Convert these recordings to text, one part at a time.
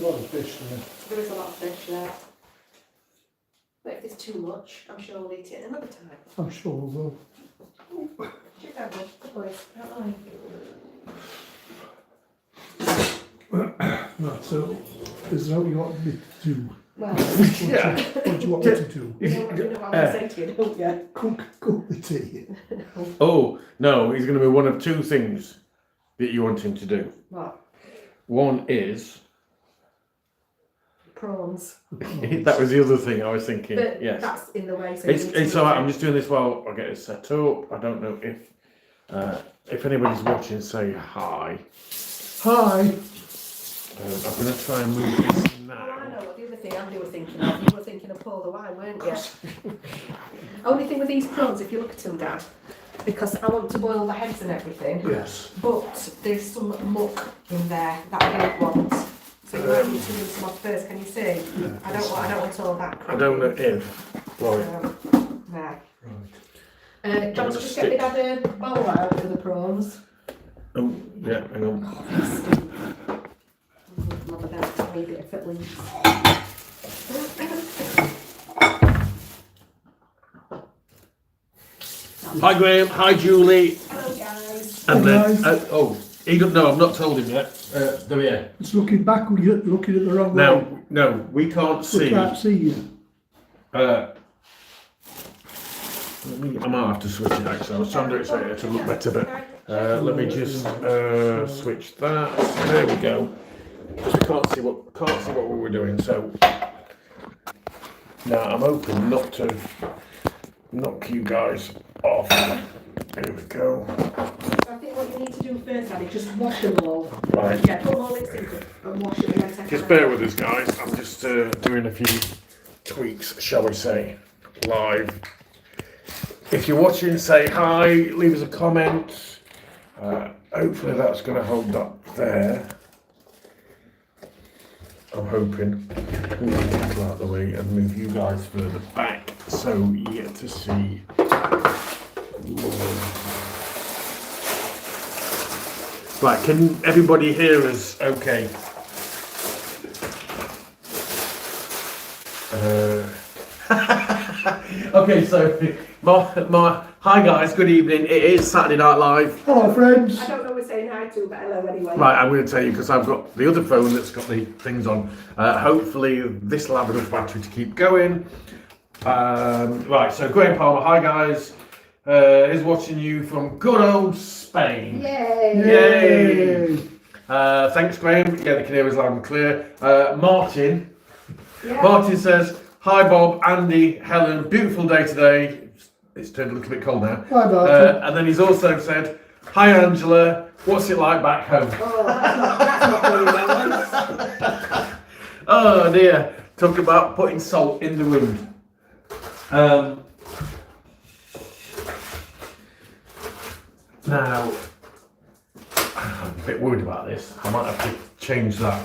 a lot of fish there. There is a lot of fish there. But if there's too much, I'm sure we'll eat it another time. I'm sure we will. Check that one, good boys, don't Right, so is that what you want me to do? Well, Yeah. What do you want me to do? you know what I'm going to say to you, don't you? Cook the tea. Oh, no, he's going to be one of two things that you want him to do. What? One is, Prawns. that was the other thing I was thinking, But yes. that's in the way. So It's alright, I'm just doing this while I get it set up. I don't know if anybody's watching, say hi. Hi. I'm going to try and move this Oh, I now. know what the other thing Andy was thinking of. You were thinking of Paul the wine, weren't you? Only thing with these prawns, if you look at them, Dad, because I want to boil the heads and everything, Yes. but there's some muck in there that I don't want. So you might need to rinse them off first. Can you see? Yeah, I don't want all that. I don't know if, right, No. Right. Do you want to just get me Dad a bowl out for the prawns? yeah, hang on. Love about a tiny bit of it leaves. Hi Graham, hi Julie. Hello guys. And then, Hi. he don't know, I've not told him yet. There we are. It's looking backward, you're looking at the wrong way. Now, no, we can't We see. can't see you. I might have to switch it actually. I was trying to do it so to look better, but let me just switch that. There we go. Because we can't see what we were doing. So now I'm hoping not to knock you guys off. There we go. I think what you need to do first, Andy, just wash them all. Right. Yeah, put them all in sink and wash them again. Just bear with us, guys. I'm just doing a few tweaks, shall we say, live. If you're watching, say hi, leave us a comment. Hopefully that's going to hold up there. I'm hoping. Move the kettle out of the way and move you guys further back so you get to see. Right, can everybody hear us okay? Okay, so hi guys, good evening. It is Saturday Night Live. Hello, friends. I don't know we're saying hi to, but hello anyway. Right, I'm going to tell you because I've got the other phone that's got the things on. Hopefully this will have enough battery to keep going. Right, so Graham Palmer, hi guys. Is watching you from good old Spain. Yay! Yay! Thanks, Graham. Yeah, they can hear us loud and clear. Martin. Yeah. Martin says, hi Bob, Andy, Helen, beautiful day today. It's turned a little bit cold now. Hi, Martin. And then he's also said, hi Angela, what's it like back home? Oh, that's not very nice. Oh dear, talk about putting salt in the wound. Now, I'm a bit worried about this. I might have to change that.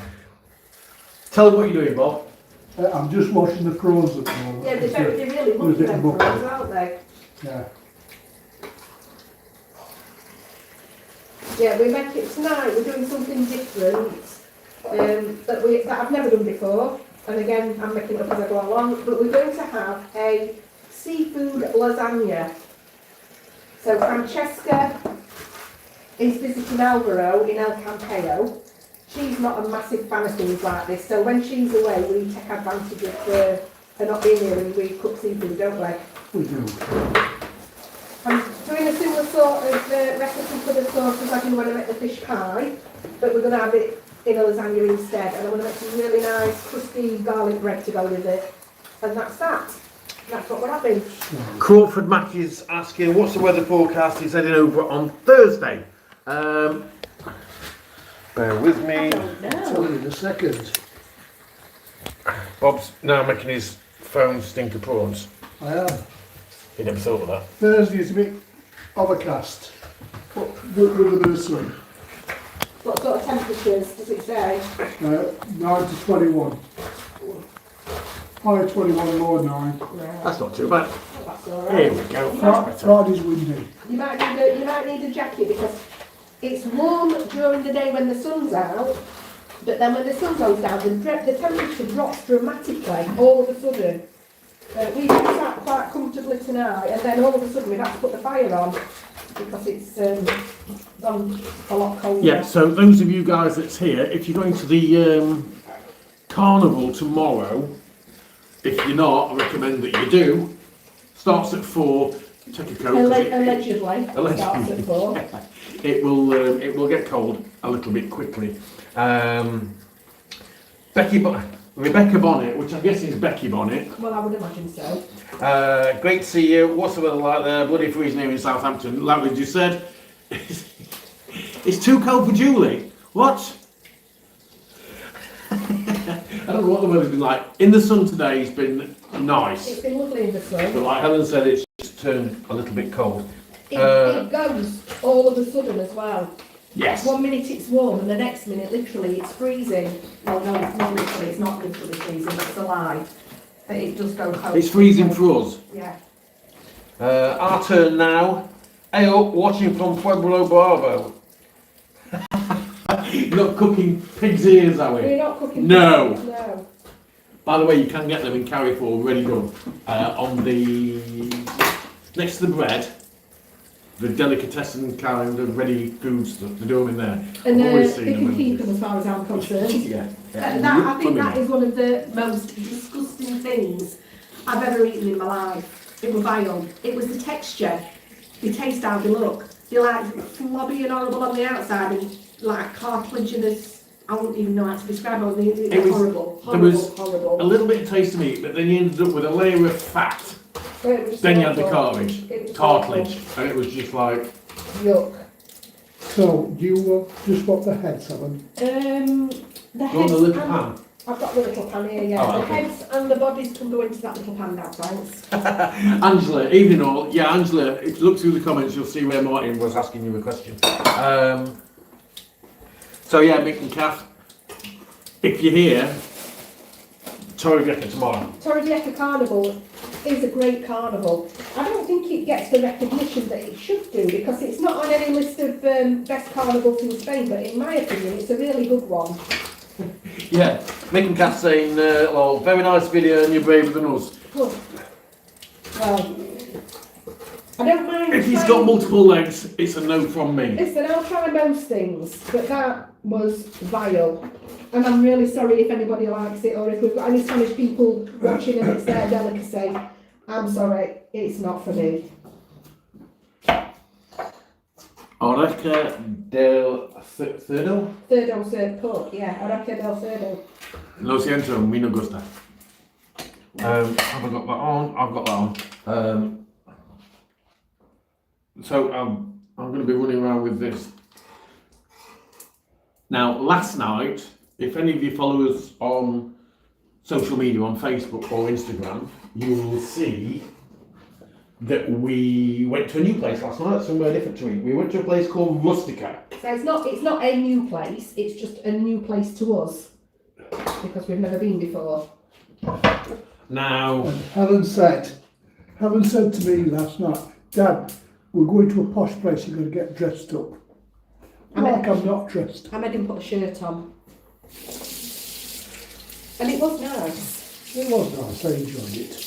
Tell them what you're doing, Bob. I'm just washing the prawns at the moment. Yeah, they're really There's a mucky bit them of muck. prawns, aren't they? Yeah. Yeah, we make it tonight. We're doing something different that I've never done before. And again, I'm making it up as I go along. But we're going to have a seafood lasagna. So Francesca is visiting Alvaro in El Campeo. She's not a massive fan of things like this. So when she's away, we take advantage of her not being here and we cook seafood, don't we? We do. I'm doing a similar sort of recipe for the sauce as I do when I make the fish pie, but we're going to have it in a lasagna instead, and I'm going to make some really nice crispy garlic bread to go with it, and that's that. That's what we're having. Crawford Mackey's asking, what's the weather forecast? He's heading over on Thursday. Bear with me. I don't Tell know. you in a second. Bob's now making his phone stinker prawns. I am. He never thought of that. Thursday is a bit overcast, but with a bit of sun. What sort of temperatures does it say? 9 to 21. High 21, low 9. That's not too bad. That's all Here right. we go. That's better. Friday's windy. You might need a jacket because it's warm during the day when the sun's out, But then when the sun goes down, the temperature drops dramatically all of a sudden. We've sat quite comfortably tonight, and then all of a sudden we've had to put the fire on because it's gone a lot colder. Yeah, so those of you guys that's here, if you're going to the carnival tomorrow, if you're not, I recommend that you do. Starts at 4. Take a coat. Allegedly. Starts at 4. It will get cold a little bit quickly. Rebecca Bonnet, which I guess is Becky Bonnet. Well, I would imagine so. Great to see you. What's the weather like there? Bloody freezing here in Southampton. Like we just said, it's too cold for Julie. What? I don't know what the weather's been like. In the sun today, it's been nice. It's been lovely in the sun. But like Helen said, it's just turned a little bit cold. It goes all of a sudden as well. Yes. 1 minute it's warm and the next minute literally it's freezing. Well, no, it's not literally, it's not literally freezing, it's a lie. But it does go cold. It's freezing for us. Yeah. Our turn now. Hey up, watching from Pueblo Bravo. You're not cooking pig's ears, are we? We're not cooking No. pig, no. By the way, you can get them in Carrefour, ready done. On the next to the bread, the delicatessen kind of ready food stuff. They do them in there. And I've always seen they can them. keep them as far as I'm concerned. Yeah. I think that is one of the most disgusting things I've ever eaten in my life. It was vile. It was the texture. They taste how they look. They're like flobby and horrible on the outside and like cartilaginous. I wouldn't even know how to describe it. It was horrible. There was horrible. a little bit of taste of meat, but then you ended up with a layer of fat. Then you had the cartilage, and it was just like yuck. So, do you just want the heads, Helen? The on heads. the little pan. I've got the little pan here, yeah. Oh, the okay. heads and the bodies can go into that little pan now, thanks. Angela, evening all. Yeah, Angela, if you look through the comments, you'll see where Martin was asking you a question. So yeah, Mick and Kath, if you're here, Torrevieja tomorrow. Torrevieja Carnival is a great carnival. I don't think it gets the recognition that it should do because it's not on any list of best carnivals in Spain, but in my opinion, it's a really good one. Yeah, Mick and Kath saying, well, very nice video and you're braver than us. Good. Well, I don't mind. If he's got multiple legs, it's a no from me. Listen, I'll try most things, but that was vile. And I'm really sorry if anybody likes it or if we've got any Spanish people watching and it's their delicacy. I'm sorry, it's not for me. Oreca del Cerdo? Cerdo served pork, yeah. Oreca del Cerdo. Lo siento, me no gusta. Have I got that on? I've got that on. So I'm going to be running around with this. Now, last night, if any of you follow us on social media, on Facebook or Instagram, you will see that we went to a new place last night, somewhere different to eat. We went to a place called Rustica. So it's not a new place, it's just a new place to us. Because we've never been before. Now, And Helen said to me last night, Dad, we're going to a posh place, you're going to get dressed up. I'm not dressed. I made him put a shirt on. And it was nice. It was nice, I enjoyed it.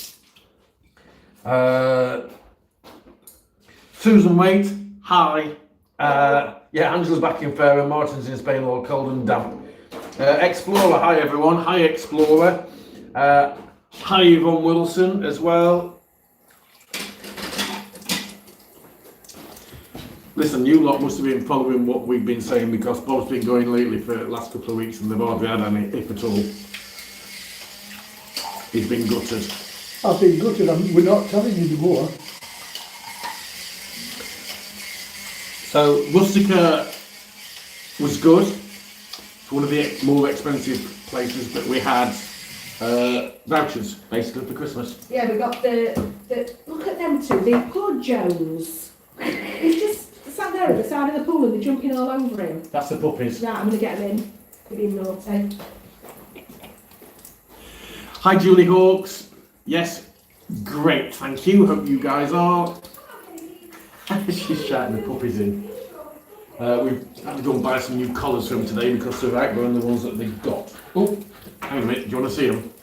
Susan Waite, hi. Yeah, Angela's back in fair and Martin's in Spain, all cold and damp. Explorer, hi everyone. Hi Explorer. Hi Yvonne Wilson as well. Listen, you lot must have been following what we've been saying because Bob's been going lately for the last couple of weeks and they've hardly had any, if at all. He's been gutted. I've been gutted, we're not telling you anymore. So, Rustica was good. It's one of the more expensive places, but we had vouchers basically for Christmas. Yeah, we got the look at them two, the poor Jones. He's just sat there at the side of the pool and they're jumping all over him. That's the puppies. Right, I'm going to get him in. We're being naughty. Hi Julie Hawks. Yes, great, thank you. Hope you guys are. She's shouting the puppies in. We've had to go and buy some new collars for them today because they're outgrowing the ones that they've got. Oh, hang on a minute, do you want to see them?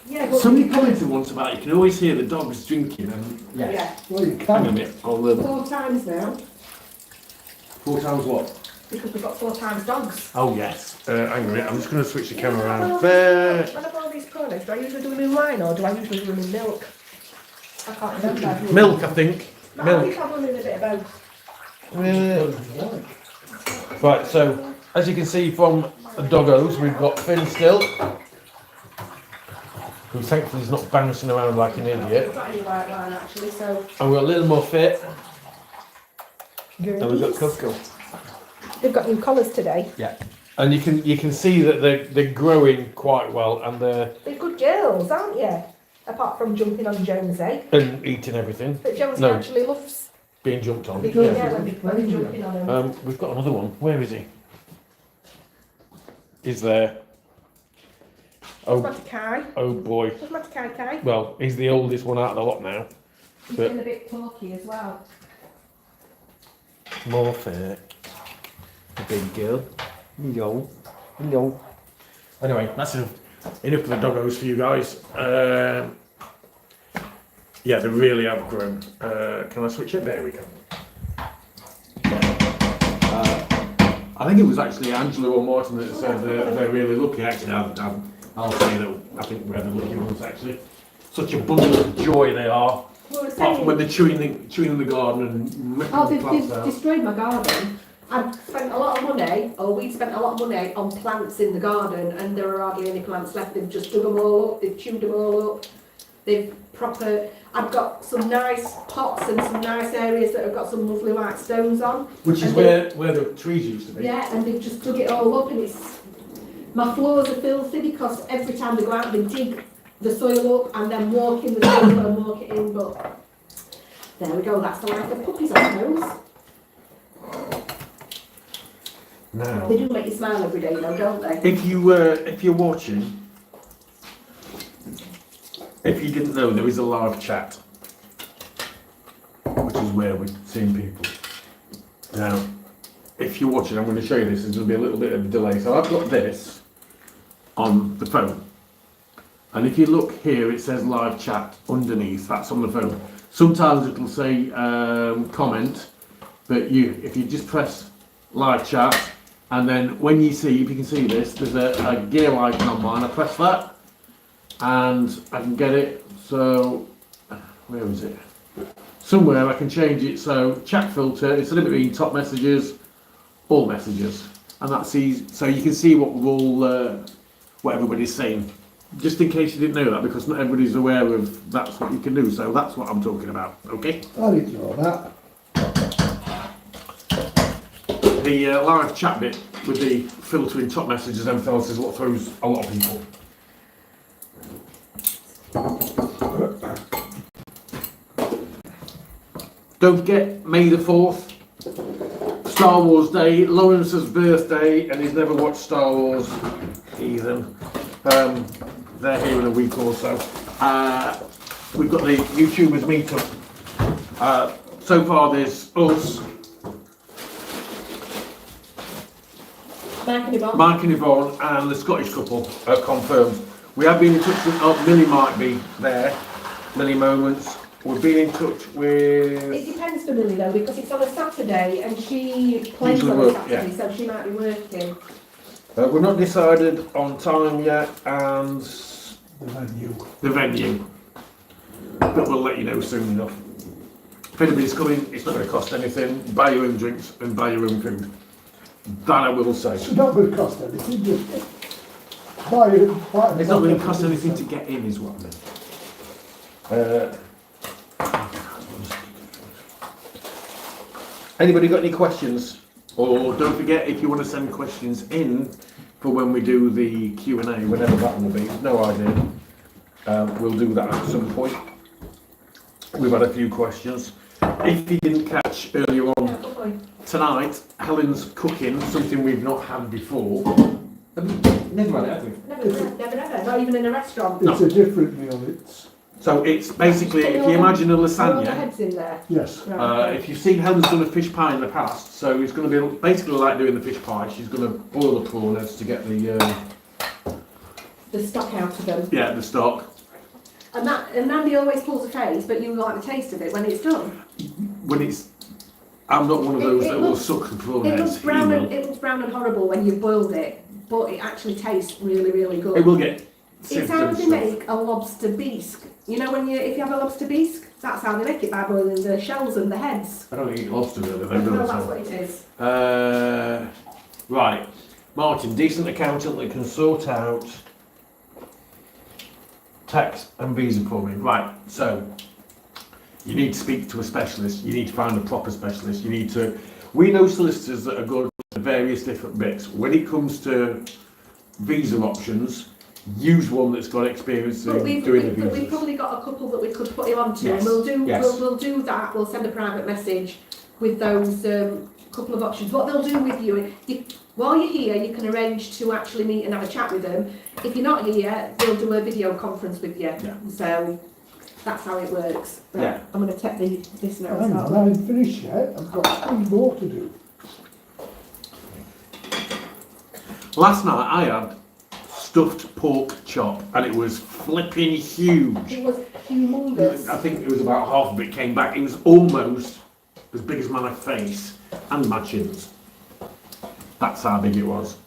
Yeah, but Somebody commented once about you can always hear the dogs drinking and yeah. Well, you hang on a can. minute, I'll 4 times now, 4 times what? because we've got 4 times dogs. Oh yes. Hang on a minute, I'm just going to switch the camera around there. When I boil these prawn eggs, do I usually do them in wine or do I usually do them in milk? I can't remember. Milk, I think. No, I Milk. think I've done in a bit of both. Right, so as you can see from the doggos, we've got Finn still, who thankfully is not bouncing around like an I've idiot. got any white wine actually, so. And we've got Little Muffet, and we've got Cusco. They've got new collars today. Yeah. And you can see that they're growing quite well and they're They're good girls, aren't you? Apart from jumping on Jonesy. and eating everything, But Jonesy No. actually loves being jumped on. yeah, when they're jumping on him. We've got another one. Where is he? He's there. Oh, Matty oh boy. Where's Matty Kai? Well, he's the oldest one out of the lot now. He's But- been a bit talky as well. Muffet. A big girl. Hello. Hello. Anyway, that's enough of the doggos for you guys. Yeah, they really have grown. Can I switch it? There we go. I think it was actually Angela or Martin that said they're really lucky. Actually, I'll say that I think we're the lucky ones actually. Such a bundle of joy they are. We were Apart from saying, when they're chewing in the garden and ripping the plants they've out. destroyed my garden. I've spent a lot of money, or we spent a lot of money on plants in the garden, and there are hardly any plants left. They've just dug them all up, they've chewed them all up. I've got some nice pots and some nice areas that have got some lovely white stones on. Which is And where the trees used to be. Yeah, and they've just dug it all up, and my floors are filthy because every time they go out they dig the soil up and then walk in the soil and walk it in, but there we go, that's the life of puppies, I suppose. Now, They do make you smile every day though, don't they? if you're watching, if you didn't know, there is a live chat, which is where we're seeing people. Now, if you're watching, I'm going to show you this. There's going to be a little bit of a delay. So I've got this on the phone, and if you look here, it says live chat underneath. That's on the phone. Sometimes it'll say comment, but if you just press live chat, and then when you see, if you can see this, there's a gear icon on mine. I press that, and I can get it. So where is it? Somewhere I can change it. So chat filter, instead of it being top messages, all messages, and that's easy. So you can see what we're all, what everybody's saying. Just in case you didn't know that, because not everybody's aware of that's what you can do. So that's what I'm talking about. Okay. I didn't know that. The live chat bit with the filtering top messages and everything else is what throws a lot of people. Don't forget May the 4th, Star Wars Day, Lawrence's birthday, and he's never watched Star Wars either. They're here in a week or so. We've got the YouTubers meetup. So far there's us, Mark and Yvonne, and the Scottish couple are confirmed. We have been in touch with, Millie might be there, Millie Moments. We've been in touch with... It depends for Millie though, because it's on a Saturday and she plays Usually on a work, Saturday, yeah. so she might be working. We're not decided on time yet, and the venue. But we'll let you know soon enough. If anybody's coming, it's not going to cost anything. Buy your own drinks and buy your own food. That I will say. It's not going to cost anything, just buy it. It's not going to cost anything to get in, is what I mean. Anybody got any questions? Or don't forget, if you want to send questions in for when we do the Q&A, whenever that will be, no idea. We'll do that at some point. We've had a few questions. If you didn't catch earlier on tonight, Helen's cooking something we've not had before. Never had it, have we? Never, not even in a restaurant. It's a different meal. It's So it's basically, Put if all you the- imagine a Are all the lasagna, heads in there? Yes. Right. if you've seen Helen's done a fish pie in the past, so it's going to be basically like doing the fish pie. She's going to boil the prawn heads to get The stock out of them. the stock. And Andy always pulls a face, but you like the taste of it when it's done. When it's, I'm not one of those It that will looks- suck the prawn It heads. looks brown He and will. it looks brown and horrible when you've boiled it, but it actually tastes really, really good. It will get It's sifted how and they stuff. make a lobster bisque. You know if you have a lobster bisque, that's how they make it, by boiling the shells and the heads. I don't eat lobster really. They No, don't. that's what it is. Right, Martin, decent accountant that can sort out tax and visa for me. Right, so you need to speak to a specialist. You need to find a proper specialist. You need to. We know solicitors that are good at various different bits. When it comes to visa options, use one that's got experience But in we've doing the we've visas. probably got a couple that we could put you onto, Yes, and yes. we'll do that. We'll send a private message with those couple of options. What they'll do with you, while you're here, you can arrange to actually meet and have a chat with them. If you're not here, they'll do a video conference with you. Yeah. So that's how it works. Right, Yeah. I'm going to take this now. Hang on, I ain't finished yet. I've got 3 more to do. Last night I had stuffed pork chop and it was flipping huge. It was humongous. I think it was about half of it came back. It was almost as big as my face and my chins. That's how big it was.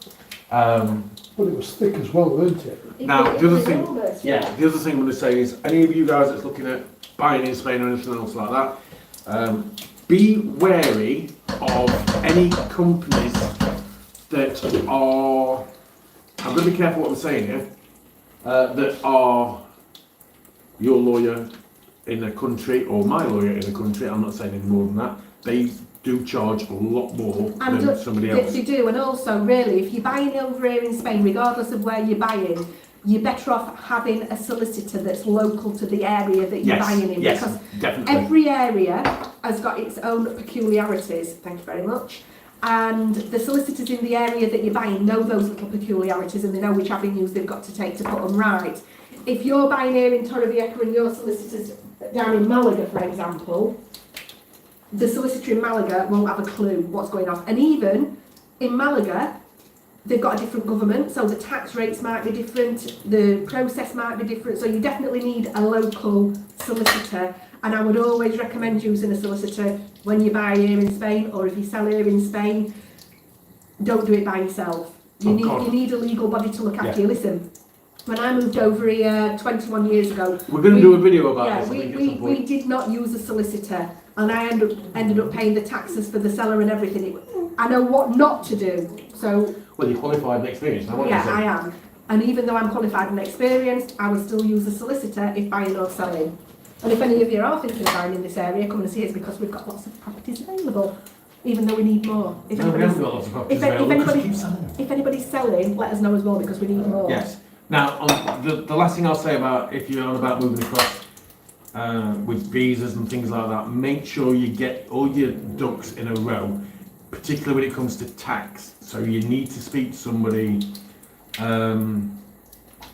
But it was thick as well, weren't it? Now, It the other was thing, enormous, the other thing I'm going to say is, any of you guys that's looking at buying in Spain or anything else like that, be wary of any companies that are, I'm going to be careful what I'm saying here, that are your lawyer in a country or my lawyer in a country. I'm not saying any more than that. They do charge a lot more And than somebody else. They do, and also really, if you're buying over here in Spain, regardless of where you're buying, you're better off having a solicitor that's local to the area that you're buying in, yes, because definitely. every area has got its own peculiarities. Thank you very much. And the solicitors in the area that you're buying know those little peculiarities, and they know which avenues they've got to take to put them right. If you're buying here in Torrevieja and your solicitor's down in Malaga, for example, the solicitor in Malaga won't have a clue what's going on. And even in Malaga, they've got a different government, so the tax rates might be different, the process might be different, so you definitely need a local solicitor. And I would always recommend using a solicitor when you buy here in Spain, or if you sell here in Spain. Don't do it by yourself. You need a legal body to look after you. Listen, when I moved over here 21 years ago, We're going to do a video about this. I we, think, at we, some point. we did not use a solicitor, and I ended up paying the taxes for the seller and everything. I know what not to do. So Well, you're qualified and experienced. I am. And even though I'm qualified and experienced, I would still use a solicitor if buying or selling. And if any of you are thinking of buying in this area, come and see us, because we've got lots of properties available, even though we need more. If No, we anybody's- haven't got lots of properties if available because anybody- we keep selling them. if anybody's selling, let us know as well, because we need more. Yes. Now, the last thing I'll say about if you're on about moving across with visas and things like that, make sure you get all your ducks in a row, particularly when it comes to tax. So you need to speak to somebody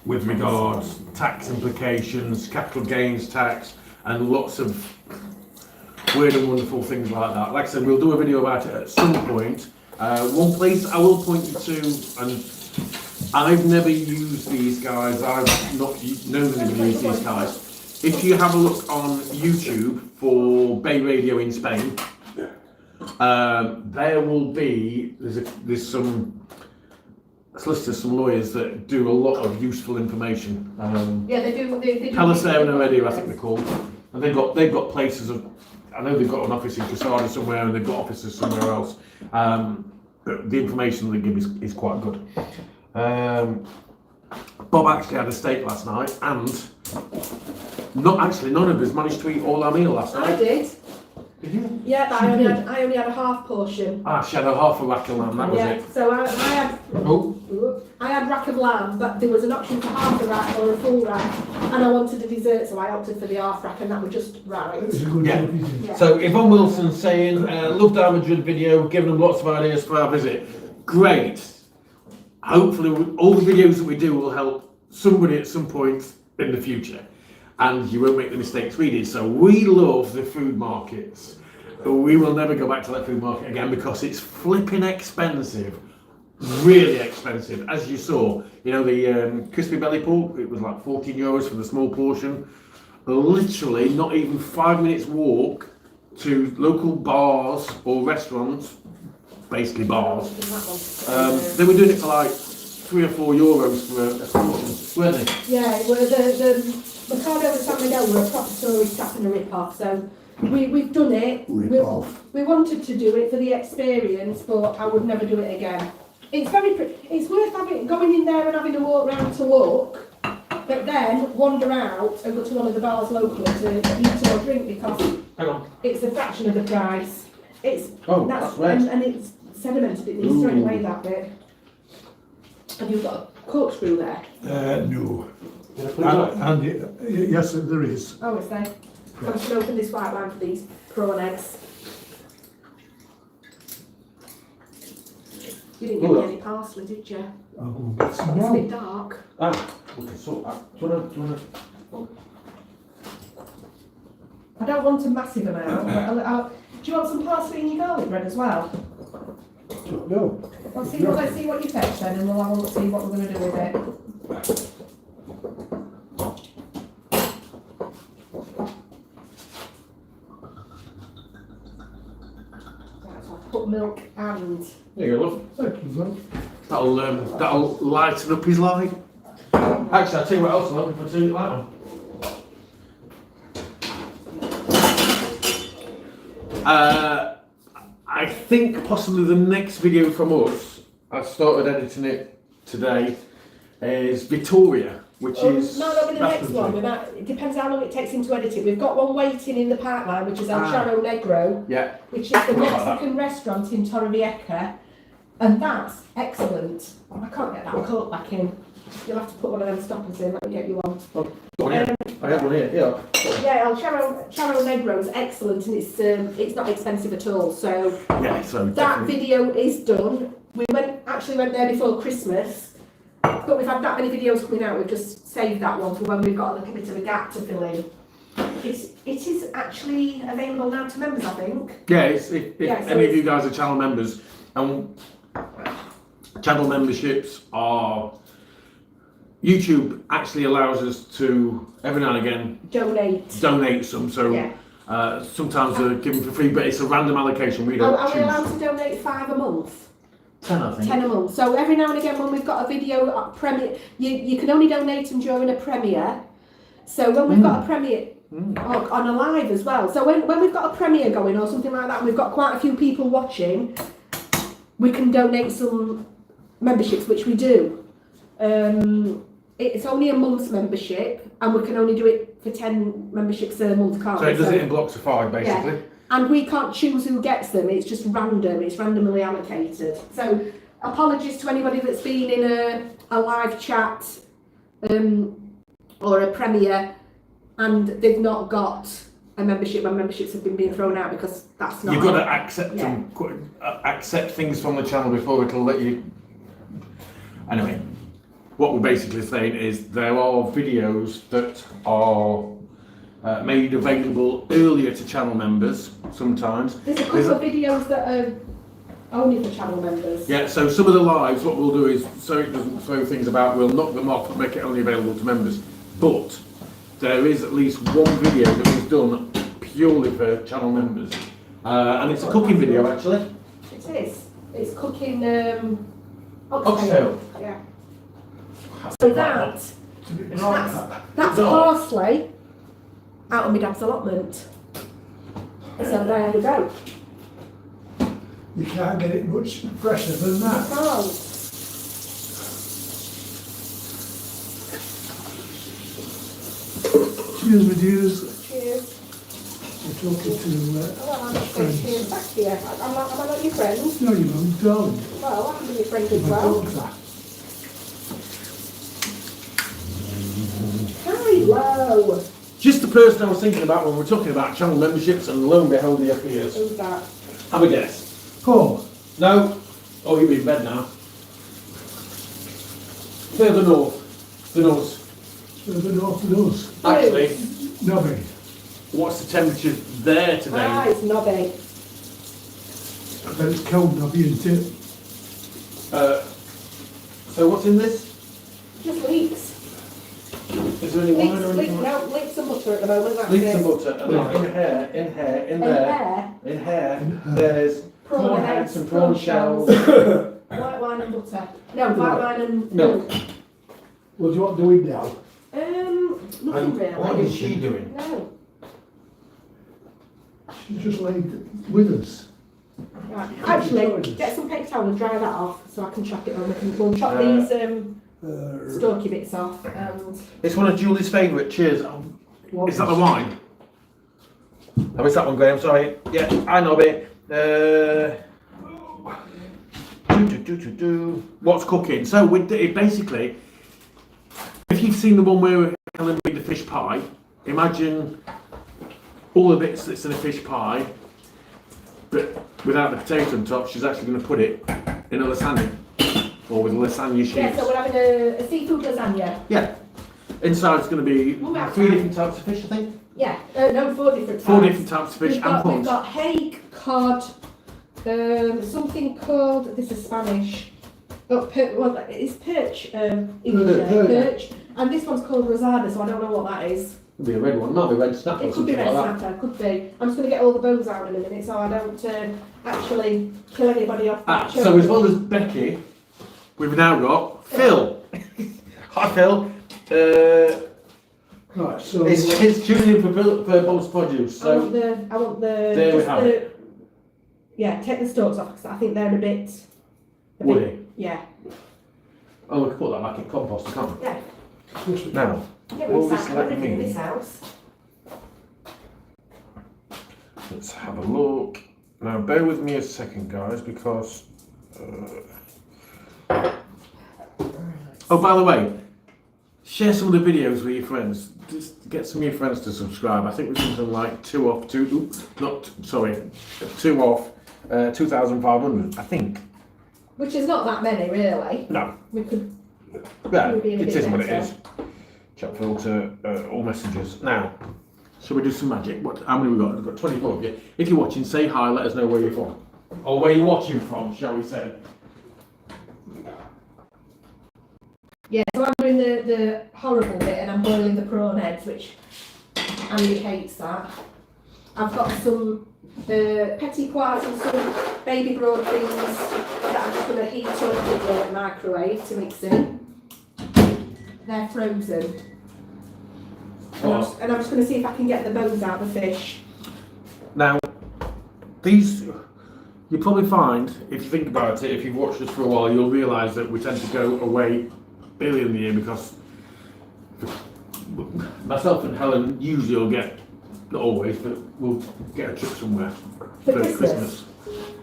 with regards tax implications, capital gains tax, and lots of weird and wonderful things like that. Like I said, we'll do a video about it at some point. One place I will point you to, and I've never used these guys, I've not known anybody use these guys. If you have a look on YouTube for Bay Radio in Spain, there will be, there's some solicitors, some lawyers that do a lot of useful information. Yeah, they do. They do. Palisade and Radio, I think they're called. And they've got places of, I know they've got an office in Quesada somewhere, and they've got offices somewhere else. But the information they give is quite good. Bob actually had a steak last night, and none of us managed to eat all our meal last I night. did. Did you? Yeah, but I only had a half portion. She had a half a rack of lamb, that was Yeah, it. so I had rack of lamb, but there was an option for half a rack or a full rack, and I wanted a dessert, so I opted for the half rack, and that was just right. It's a good Yeah. television. Yeah. So Yvonne Wilson saying, loved our Madrid video, giving them lots of ideas for our visit. Great. Hopefully all the videos that we do will help somebody at some point in the future. and you won't make the mistakes we did. So we love the food markets. We will never go back to that food market again because it's flipping expensive. Really expensive. As you saw, you know, the crispy belly pork, it was like €14 for the small portion. Literally not even 5 minutes walk to local bars or restaurants, basically bars. They were doing it for like €3 or €4 for a portion, weren't they? Yeah, well, the Ricardo and San Miguel were a proper story staff and a rip-off, so we've done it. We wanted to do it for the experience, but I would never do it again. It's it's worth going in there and having a walk round to look, but then wander out and go to one of the bars locally to eat or drink because it's a fraction of the price. It's that's right. And it's sedimented. It needs throwing away that bit. Have you got a corkscrew there? No. Yes, there is. Oh, it's there. Yeah. I should open this white wine for these prawn eggs. You didn't give me any parsley, did you? I'll go and get some It's a now. bit dark. We can sort that. Do you wanna... I don't want a massive amount, but do you want some parsley in your garlic bread as well? No. Let's see what you fetch then, and we'll have a look, see what we're going to do with it. Right, so I'll put milk and... There you go, love. Thank you, love. That'll lighten up his life. Actually, I'll tell you what else I'll have if I do it like one. I think possibly the next video from us, I've started editing it today, is Victoria, which is... No, the next one. It depends how long it takes him to edit it. We've got one waiting in the pipeline, which is El Charro Negro, yeah, which is the Mexican restaurant in Torrevieja, and that's excellent. I can't get that coat back in. You'll have to put one of them stoppers in. Let me get you one. I have one here. Yeah, El Charro Negro is excellent, and it's not expensive at all. So yeah, so that definitely. video is done. We actually went there before Christmas, but we've had that many videos coming out. We've just saved that one for when we've got a little bit of a gap to fill in. It is actually available now to members, I think. Yeah, if any of you guys are channel members, and channel memberships are... YouTube actually allows us to, every now and again, donate some. So yeah. Sometimes they're given for free, but it's a random allocation. We don't Are choose. we allowed to donate £5 a month? 10, I think. 10 a month. So every now and again when we've got a video premiere, you can only donate them during a premiere. So when we've got a premiere, on a live as well. So when we've got a premiere going or something like that, and we've got quite a few people watching, we can donate some memberships, which we do. It's only a month's membership, and we can only do it for 10 memberships a month, can't we? So it does it in blocks of 5, basically. Yeah. And we can't choose who gets them, it's just random, it's randomly allocated. So apologies to anybody that's been in a live chat or a premiere and they've not got a membership when memberships have been being thrown out, because that's not... You've got to accept them, accept things from the channel before it'll let you... Anyway. What we're basically saying is there are videos that are made available earlier to channel members sometimes. There's a couple of videos that are only for channel members. Yeah, so some of the lives, what we'll do is, so it doesn't throw things about, we'll knock them off and make it only available to members. But there is at least one video that is done purely for channel members. And it's a cooking video, actually. It is. It's cooking Oxtail. Yeah. So that's parsley out of my dad's allotment. So there we go. You can't get it much fresher than that. Oh. Cheers, my dears. Cheers. We're talking to Well, I'm not saying cheers back here. Am I not your friend? no, you know, darling. Well, I'm your friend as My well. daughter. Hello. Just the person I was thinking about when we're talking about channel memberships, and lo and behold, he appears. Who's that? Have a guess. Paul. No. Oh, you'll be in bed now. Further north. The north. further north than us. Actually, Nobby. what's the temperature there today? Ah, it's knobby. I bet it's cold, Nobby, isn't it? So what's in this? Just leeks. Is there any wine or anything? No, leeks and butter at the moment. That's Leeks it. and butter, and then in here, there's prawn heads and prawn shells. White wine and butter. No, white wine and Milk. What do you want doing now? Nothing And really. what is she doing? No. She just laid with us. Right. Actually, get some paper towel and dry that off so I can chop it on. We'll chop these stalky bits off. And It's one of Julie's favourite. Cheers. Is that the wine? Oh, is that one, Graham? Sorry. Yeah, I know it. What's cooking? So basically, if you've seen the one where Helen made the fish pie, imagine all the bits that's in a fish pie, but without the potato on top. She's actually going to put it in a lasagne, or with a lasagne sheets. yeah, so we're having a seafood lasagna. Yeah. Inside's going to be Well, 3 different types of fish, I think. Yeah, no, 4 different types. 4 different types of fish We've and prawns. got hake, cod, something called, this is Spanish, it's perch, English, perch, and this one's called rosada, so I don't know what that is. Could be a red one, might be red snapper or It could be something red like that. snapper, could be. I'm just going to get all the bones out in a minute so I don't actually kill anybody off that show. So as well as Becky, we've now got Phil. Hi Phil. Right, so It's tuning in for Bob's produce. I want So the, there we just have the, it. yeah, take the stalks off because I think they're a bit Woody. yeah. Oh, we can put that back in compost, can't Yeah. we? Now, Get Well, rid this of let everything in me- this house. let's have a look. Now, bear with me a second, guys, because. Oh, by the way, share some of the videos with your friends. Just get some of your friends to subscribe. I think we're something like 2 off 2,500. I think. Which is not that many, really. No. We could. Yeah, Maybe a it bit is what it better. is. Chat filter, all messages. Now, shall we do some magic? How many we got? We've got 24 of you. If you're watching, say hi, let us know where you're from. Or where you're watching from, shall we say. Yeah, so I'm doing the horrible bit and I'm boiling the prawn heads, which Andy hates that. I've got some petit pois and some baby broad things that I'm just going to heat up with the microwave to mix in. They're frozen. And I'm just going to see if I can get the bones out of the fish. Now, these, you'll probably find, if you think about it, if you've watched us for a while, you'll realise that we tend to go away early in the year because myself and Helen usually will get, not always, but we'll get a trip somewhere For Christmas.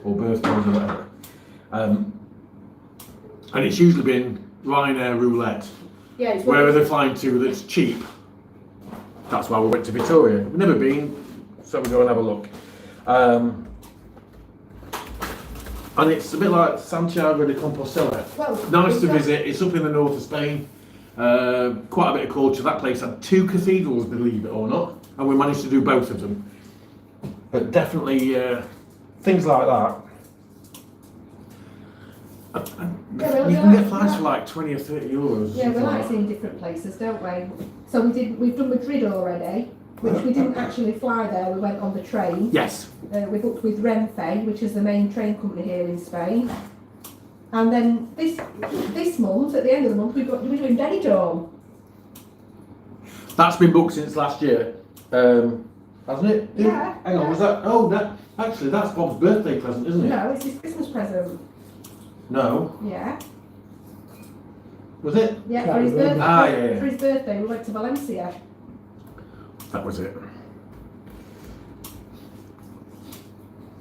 or birthdays or whatever. And it's usually been Ryanair roulette. Yeah, it's Where are they flying to that's cheap? That's why we went to Victoria. We've never been, so we go and have a look. And it's a bit like Santiago de Compostela. Well, Nice to we've got- visit. It's up in the north of Spain. Quite a bit of culture. That place had 2 cathedrals, believe it or not, and we managed to do both of them. But definitely things like that. Yeah, You can get flights for like 20 or 30 euros. Yeah, we something like seeing different places, don't we? So we've done Madrid already, which we didn't actually fly there, we went on the train. Yes. We booked with Renfe, which is the main train company here in Spain. And then this month, at the end of the month, we're doing Benidorm. That's been booked since last year, hasn't it? Yeah. Hang on, was that? Oh, actually, that's Bob's birthday present, isn't it? No, it's his Christmas present. No. Yeah. Was it? Yeah, Can't for his remember. birthday. Ah, yeah. For his birthday, we went to Valencia. That was it.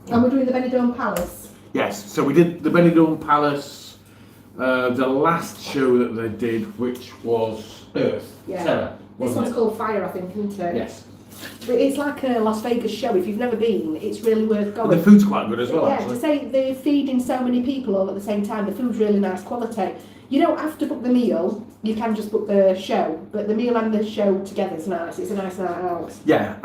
And we're doing the Benidorm Palace. Yes. So we did the Benidorm Palace, the last show that they did, which was Earth. Yeah. Terror. This wasn't one's it? called Fire, I think, isn't it? Yes. But it's like a Las Vegas show. If you've never been, it's really worth But going. the food's quite good as well, Yeah, actually. to say they're feeding so many people all at the same time, the food's really nice quality. You don't have to book the meal, you can just book the show, but the meal and the show together is nice. It's a nice night out. Yeah,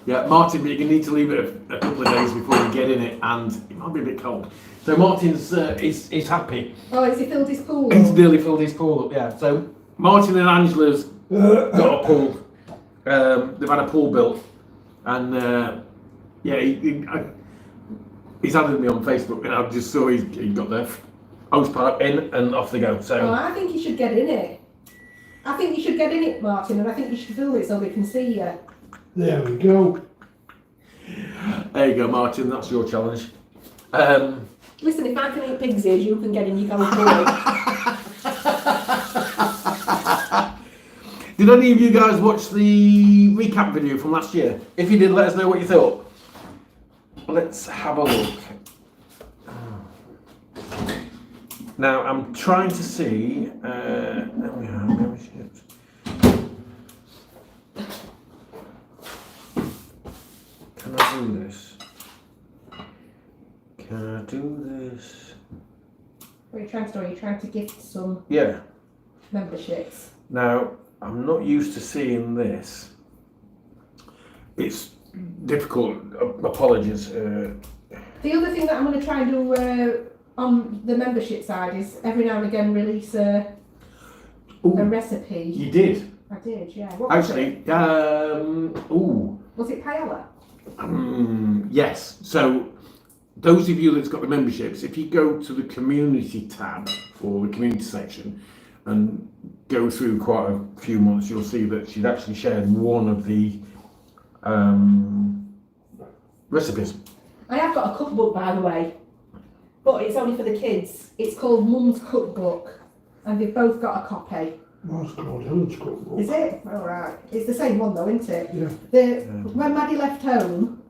yeah, Martin, but you need to leave it a couple of days before you get in it, and it might be a bit cold. So Martin's is happy. Oh, has he filled his pool? He's nearly filled his pool up, yeah. So Martin and Angela's got a pool. They've had a pool built, and yeah, he's added me on Facebook, and I just saw he got the hose pipe in, and off they go. So Oh, I think you should get in it. I think you should get in it, Martin, and I think you should fill it so we can see you. There we go. there you go, Martin. That's your challenge. Listen, if I can eat pig's ears, you can get in your going pool. Did any of you guys watch the recap video from last year? If you did, let us know what you thought. Let's have a look. Now, I'm trying to see. There we are, memberships. Can I do this? Can I do this? What are you trying to do? Are you trying to gift some Yeah. memberships? Now, I'm not used to seeing this. It's difficult. Apologies. The other thing that I'm going to try and do on the membership side is every now and again release a recipe. You did. I did, yeah. What was Actually, it? Was it paella? Yes. So, those of you that's got the memberships, if you go to the community tab or the community section and go through quite a few months, you'll see that she'd actually shared one of the recipes. I have got a cookbook, by the way, but it's only for the kids. It's called Mum's Cookbook, and they've both got a copy. That's called Helen's cookbook. Is it? All right. It's the same one, though, isn't it? Yeah. When Maddie left home,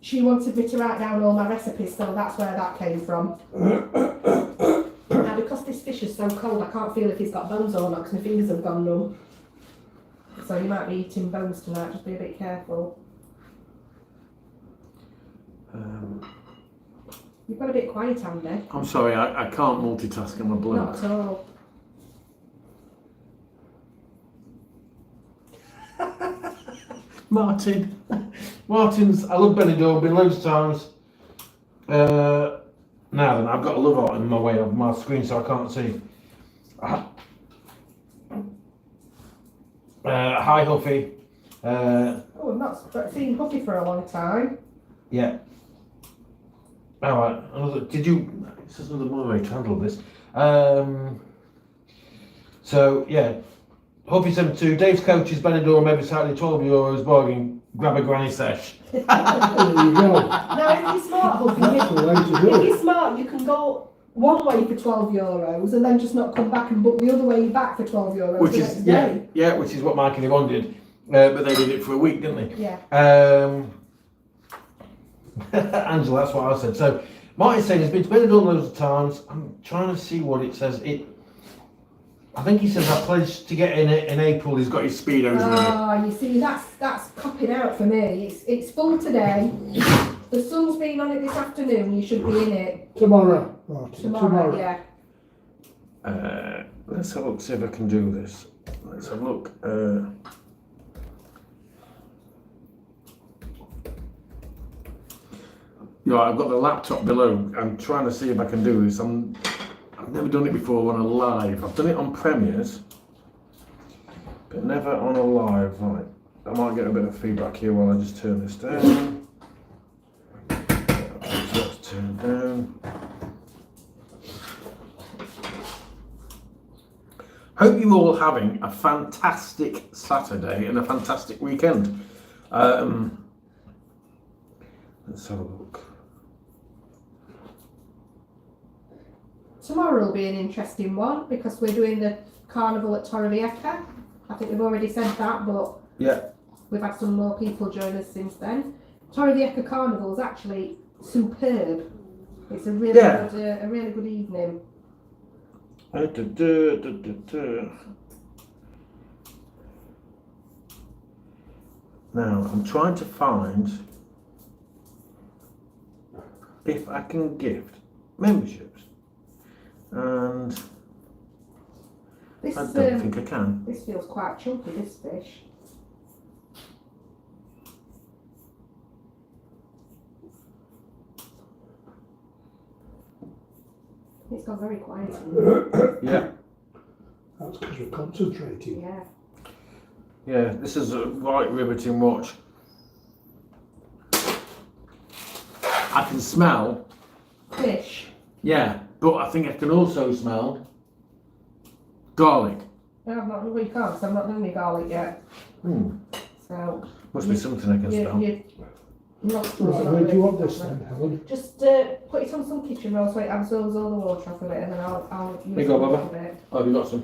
she wanted me to write down all my recipes, so that's where that came from. Now, because this fish is so cold, I can't feel if he's got bones or not, because my fingers have gone numb. So you might be eating bones tonight, just be a bit careful. You've got a bit quiet, Andy. I'm sorry, I can't multitask, I'm a bloke. Not at all. Martin's, I love Benidorm, been loads of times. Now then, I've got a love art in my way of my screen so I can't see. Hi Huffy. Oh, I've not seen Huffy for a long time. Yeah. Alright, did you, this is another way to handle this. So, yeah. Huffy 72, Dave's coaches, Benidorm, every Saturday, €12, bargain, grab a granny sesh. There you go. Now, if you're smart, Huffy, That's the way to do if it. you're smart, you can go one way for €12 and then just not come back and book the other way back for €12 Which the is, next day. yeah, which is what Mike and Yvonne did. But they did it for a week, didn't they? Yeah. Angela, that's what I said. So, Martin's saying he's been to Benidorm loads of times. I'm trying to see what it says. I think he says I pledged to get in it in April. He's got his speedos with him. You see, that's copping out for me. It's full today. The sun's been on it this afternoon. You should be in it Tomorrow. Martin, tomorrow. Yeah. Let's have a look, see if I can do this. Let's have a look. Yeah, I've got the laptop below. I'm trying to see if I can do this. I've never done it before on a live. I've done it on premieres, but never on a live. Right, I might get a bit of feedback here while I just turn this down. Let's turn down. Hope you're all having a fantastic Saturday and a fantastic weekend. Let's have a look. Tomorrow will be an interesting one because we're doing the carnival at Torrevieja. I think we've already said that, but Yeah. we've had some more people join us since then. Torrevieja Carnival is actually superb. It's a really good evening. Now, I'm trying to find if I can gift memberships. And This, I don't think I can. this feels quite chunky, this fish. It's gone very quiet. Yeah. That's because we're concentrating. Yeah. Yeah, this is a right riveting watch. I can smell, Fish. yeah, but I think I can also smell garlic. No, I'm not, well, you can't, because I'm not doing any garlic yet. So, Must be something I can smell. you not Right, where do you want this then, Helen? Just put it on some kitchen roll so it absorbs all the water off of it, and then I'll use Here you go, it a Baba. little bit. Oh, have you got some?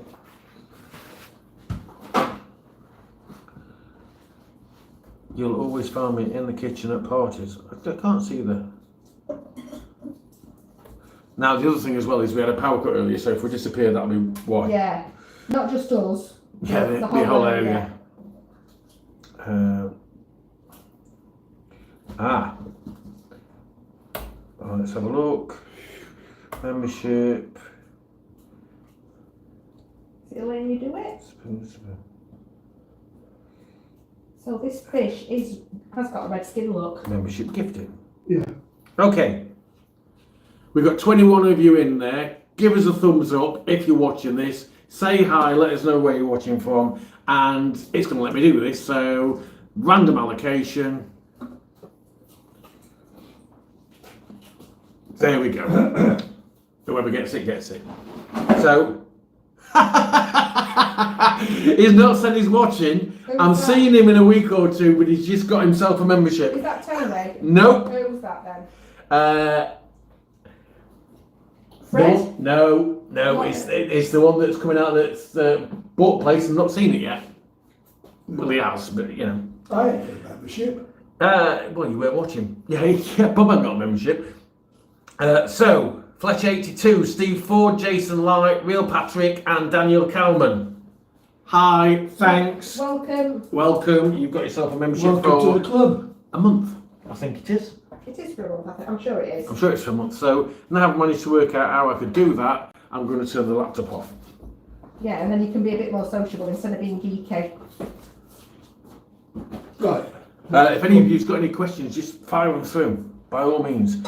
You'll always find me in the kitchen at parties. I can't see the... Now, the other thing as well is we had a power cut earlier, so if we disappear, that'll be why. Yeah, not just us. Yeah, but the whole area. Oh, let's have a look. Membership. Is it letting you do it? So this fish has got a red skin look. Membership gifting. Yeah. Okay. We've got 21 of you in there. Give us a thumbs up if you're watching this. Say hi, let us know where you're watching from. And it's going to let me do this. So, random allocation. There we go. Whoever gets it, gets it. So, he's not said he's watching. I'm seeing him in a week or two, but he's just got himself a membership. Is that Tony? Nope. Who's that then? Fred? No, it's the one that's coming out that's bought a place and not seen it yet. Well, he has, but you know. I ain't got a membership. Well, you weren't watching. Yeah, Bob ain't got a membership. So, Fletch82, Steve Ford, Jason Light, Real Patrick, and Daniel Kalman. Hi, thanks. Welcome. You've got yourself a membership Welcome for to the club. a month, I think it is. It is for a month, I think. I'm sure it is. I'm sure it's for a month. So now I've managed to work out how I could do that, I'm going to turn the laptop off. Yeah, and then you can be a bit more sociable instead of being geeky. Right. If any of you's got any questions, just fire them through, by all means.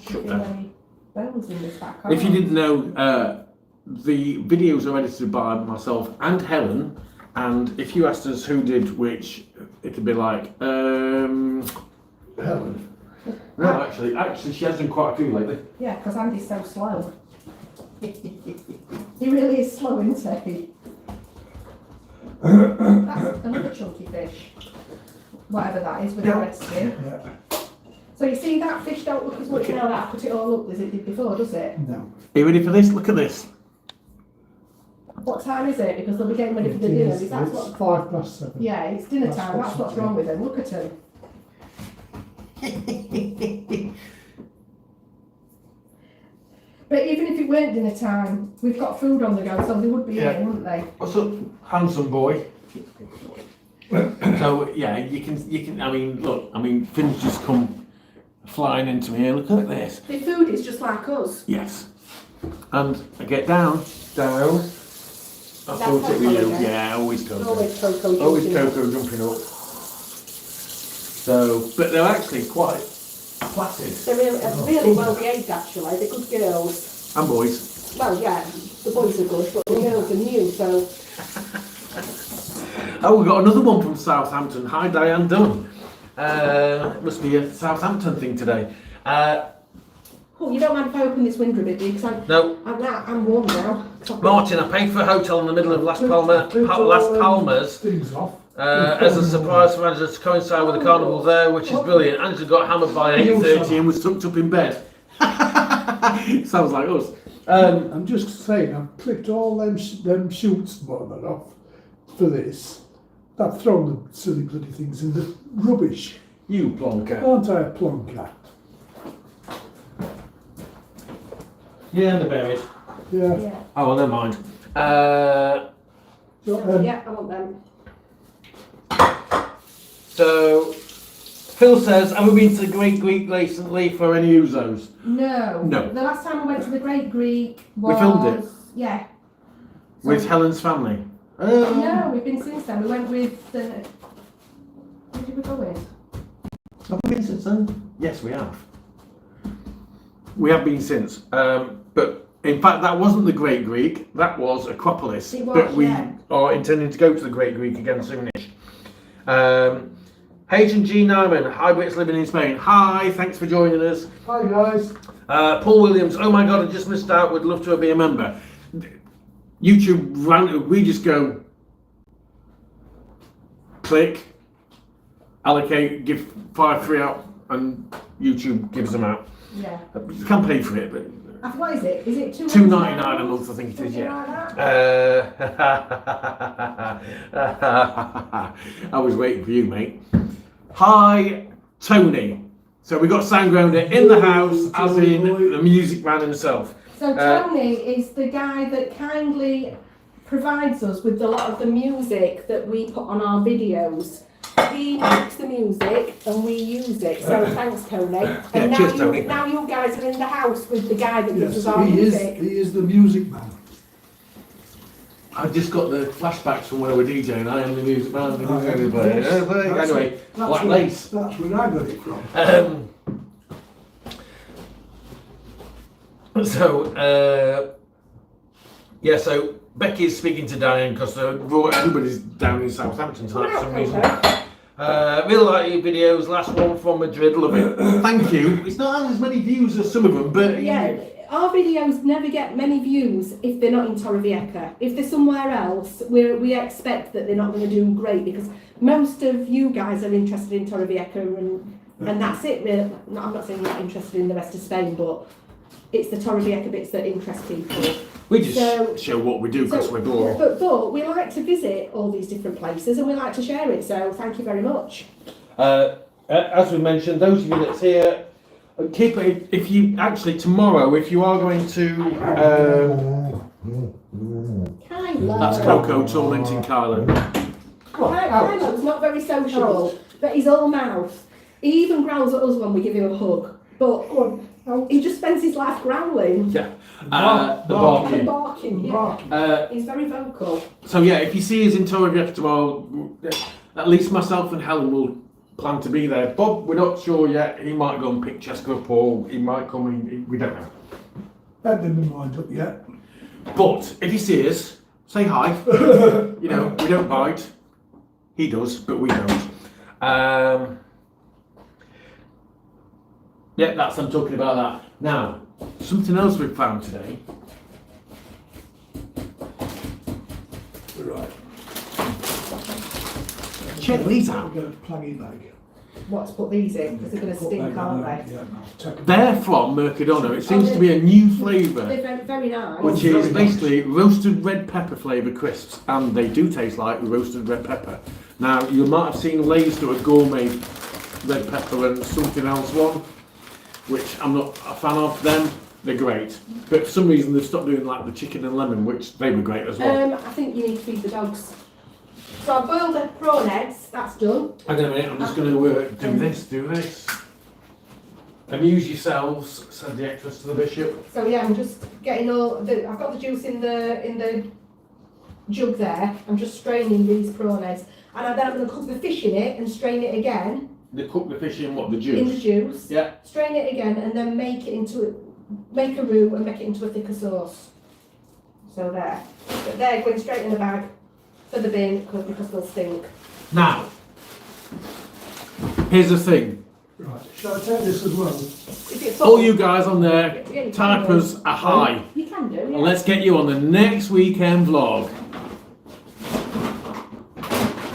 Shut down. Bones in this back, If you didn't know, the videos are edited by myself and Helen, and if you asked us who did which, it'd be like, Helen. no, actually, she has done quite a few lately. Yeah, because Andy's so slow. He really is slow, isn't he? That's another chunky fish. Whatever that is with the red skin. Yeah. So you see that fish don't look as much now that I put it all up as it did before, does it? No. Are you ready for this? Look at this. What time is it? Because they'll be getting ready for the It dinner. is, Is that it's what? 7:05. Yeah, it's dinner That's time. That's what's wrong with them. Look at them. But even if it weren't dinner time, we've got food on the go, so they would be Yeah. in, wouldn't they? What's up, handsome boy? So yeah, you can. I mean, Finn's just come flying into me here. Look at this. The food is just like us. Yes. And I get down. I thought it was you. Yeah, always Coco. Always Coco. Always jumping. Coco jumping up. So, but they're actually quite placid. They're really well behaved actually. They're good girls. And boys. Well, yeah, the boys are good, but the girls are new, so. Oh, we've got another one from Southampton. Hi, Diane Dunn. It must be a Southampton thing today. Oh, you don't mind if I open this window a bit, do you? Because No. I'm warm now. Martin, I paid for a hotel in the middle of Las Palmas Things off. as a surprise for Angela to coincide with the carnival there, which is brilliant. Angela got hammered by 8:30 and was tucked up in bed. Sounds like us. I'm just saying, I've clicked all them shoots button off for this. I've thrown the silly bloody things in the rubbish. You plonker. Aren't I a plonker? Yeah, and the berries. Yeah. Yeah. Oh, well, never mind. So, Yeah, I want them. So, Phil says, have we been to the Great Greek recently for any Uzos? No. No. The last time we went to the Great Greek was... We filmed it? Yeah. With Helen's family? No, we've been since then. We went with the... Where did we go with? Have we been since then? Yes, we have. We have been since. But in fact, that wasn't the Great Greek, that was Acropolis. It was, but we yeah. are intending to go to the Great Greek again soonish. H&G Nyman, hi Brits living in Spain. Hi, thanks for joining us. Hi guys. Paul Williams, oh my god, I just missed out, would love to be a member. YouTube, we just go, click, allocate, give 5 free out, and YouTube gives them out. Yeah. You can't pay for it, but... What is it? Is it $2.99 a month, I think it is, Something yeah. like that? I was waiting for you, mate. Hi, Tony. So we got Soundgrounder in the house, as in the music man himself. So Tony is the guy that kindly provides us with a lot of the music that we put on our videos. He makes the music and we use it. So thanks, Tony. And now, cheers, Tony. now you guys are in the house with the guy that gives Yes, us our music. he is the music man. I just got the flashbacks from when I was DJing. I am the music man. Yes. Anyway, Black Lace. That's where I got it from. So Becky's speaking to Diane because everybody's down in Southampton tonight for some reason. Really like your videos. Last one from Madrid, love it. Thank you. It's not as many views as some of them, but Yeah, our videos never get many views if they're not in Torrevieja. If they're somewhere else, we expect that they're not going to do great because most of you guys are interested in Torrevieja and that's it. Really. No, I'm not saying you're not interested in the rest of Spain, but it's the Torrevieja bits that interest people. we just show what we do because we're bored. But we like to visit all these different places and we like to share it. So thank you very much. As we mentioned, those of you that's here, keep it. If you actually tomorrow, if you are going to, Kylo. that's Coco tormenting Kylo. Kylo's not very sociable, but he's all mouth. He even growls at us when we give him a hug, but he just spends his life growling. Yeah, the barking. Barking, yeah. He's very vocal. So yeah, if you see us in Torrevieja tomorrow, at least myself and Helen will plan to be there. Bob, we're not sure yet. He might go and pick Jessica up, or he might come in. We don't know. That didn't mind up yet. But if you see us, say hi. You know, we don't bite. He does, but we don't. Yeah, I'm talking about that. Now, something else we've found today. Right. Check these out. I've got a pluggy bag. What, to put these in? Because they're going to stink, aren't they? Yeah, no, take 'em. They're from Mercadona. It seems to be a new flavour, They're very, very nice. which is basically roasted red pepper flavour crisps, and they do taste like roasted red pepper. Now, you might have seen Lay's do a gourmet red pepper and something else one, which I'm not a fan of them. They're great. But for some reason they've stopped doing like the chicken and lemon, which they were great as well. I think you need to feed the dogs. So I boiled the prawn eggs, that's done. Hang on a minute, I'm just going to do this. Amuse yourselves, said the actress to the bishop. So yeah, I'm just getting I've got the juice in the jug there. I'm just straining these prawn eggs. And then I'm going to cook the fish in it and strain it again. They cook the fish in what, the juice? In the juice. Yeah. Strain it again and then make a roux and make it into a thicker sauce. So there. But they're going straight in the bag for the bin because they'll stink. Now, here's the thing. Right. Shall I take this as well? Is it full? All you guys on there, Yeah, you type can do. us a hi. You can do, yeah. And let's get you on the next weekend vlog.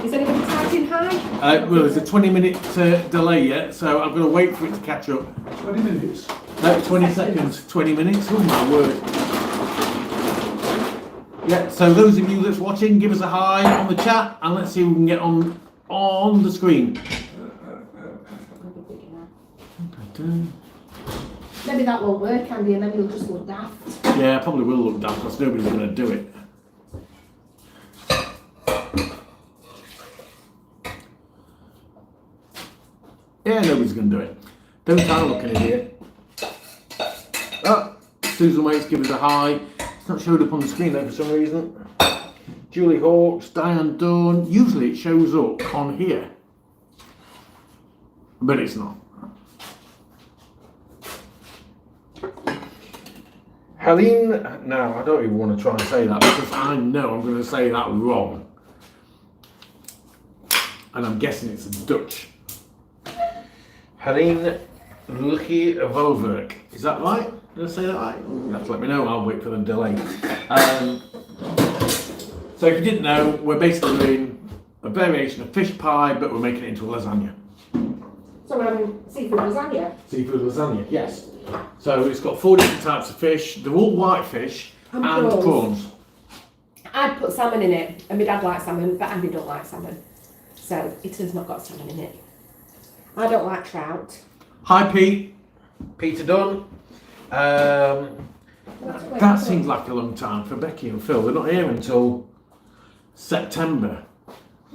Is anybody typing hi? Well, there's a 20-minute delay yet, so I'm going to wait for it to catch up. 20 minutes. No, 20 seconds, 20 minutes. Oh my word. Yeah, so those of you that's watching, give us a hi on the chat and let's see if we can get on the screen. Maybe that won't work, Andy, and then you'll just look daft. Yeah, probably will look daft because nobody's going to do it. going to do it. Don't try and look an idiot. Oh, Susan Waits, give us a hi. It's not showed up on the screen though for some reason. Julie Hawkes, Diane Dunn. Usually it shows up on here, but it's not. Helen, no, I don't even want to try and say that because I know I'm going to say that wrong. And I'm guessing it's Dutch. Helen Lucky Volverk. Is that right? Did I say that right? You have to let me know, I'll wait for the delay. So if you didn't know, we're basically doing a variation of fish pie, but we're making it into a lasagna. So we're having seafood lasagna. Seafood lasagna, yes. So it's got 4 different types of fish. They're all white fish and prawns. I'd put salmon in it, and my dad likes salmon, but Andy don't like salmon. So it has not got salmon in it. I don't like trout. Hi Pete, Peter Dunn. That seems like a long time for Becky and Phil. They're not here until September.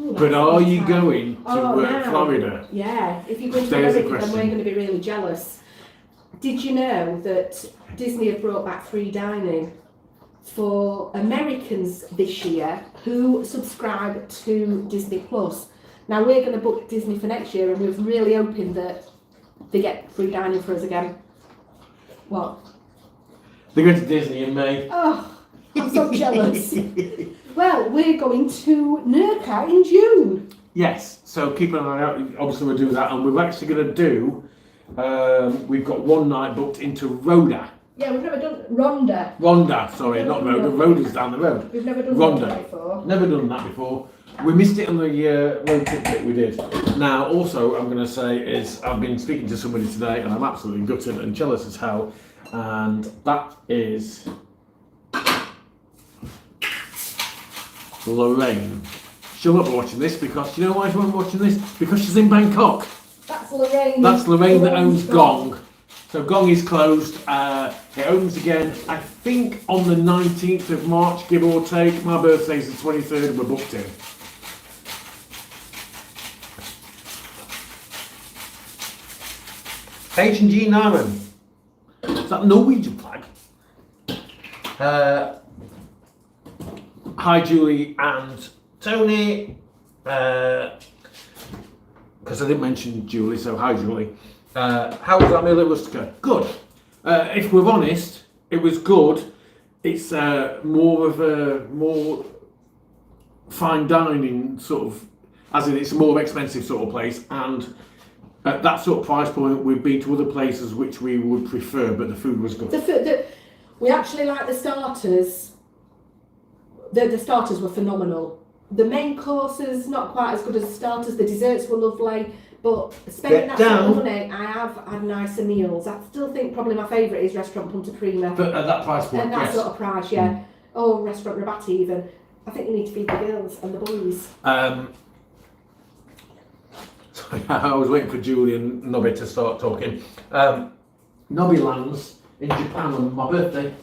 Ooh, but are you going to now. Florida? Yeah, if you're going to There's the America, then we're question. going to be really jealous. Did you know that Disney have brought back free dining for Americans this year who subscribe to Disney Plus? Now we're going to book Disney for next year, and we're really hoping that they get free dining for us again. What? They're going to Disney in May. Oh, I'm so jealous. Well, we're going to Nurka in June. Yes, so keep an eye out. Obviously we'll do that, and we're actually going to do, we've got one night booked into Rhoda. Yeah, we've never done Rhonda. Rhonda, sorry, not Rhoda. Rhoda's down the road. We've never done Rhonda. Rhonda before. Never done that before. We missed it on the road trip that we did. Now, also, I'm going to say is I've been speaking to somebody today, and I'm absolutely gutted and jealous as hell, and that is Lorraine. She'll not be watching this because, you know why she won't be watching this? Because she's in Bangkok. That's Lorraine. That's Lorraine that owns Gong. So Gong is closed. It opens again, I think, on the 19th of March, give or take. My birthday's the 23rd, we're booked in. H&G Namen. Is that Norwegian flag? Hi Julie and Tony. Because I didn't mention Julie, so hi Julie. How was that meal at Rustica? Good. If we're honest, it was good. It's more of a more fine dining sort of, as in it's a more expensive sort of place, and at that sort of price point, we've been to other places which we would prefer, but the food was good. We actually like the starters. The starters were phenomenal. The main courses not quite as good as the starters. The desserts were lovely, but spending that sort of money, I have had nicer meals. I still think probably my favourite is Restaurant Punta Prima. But at that price point, at that yes. sort of price, yeah. Oh, Restaurant Rabat even. I think you need to feed the girls and the boys. Sorry, I was waiting for Julie and Nobby to start talking. Nobby lands in Japan on my birthday.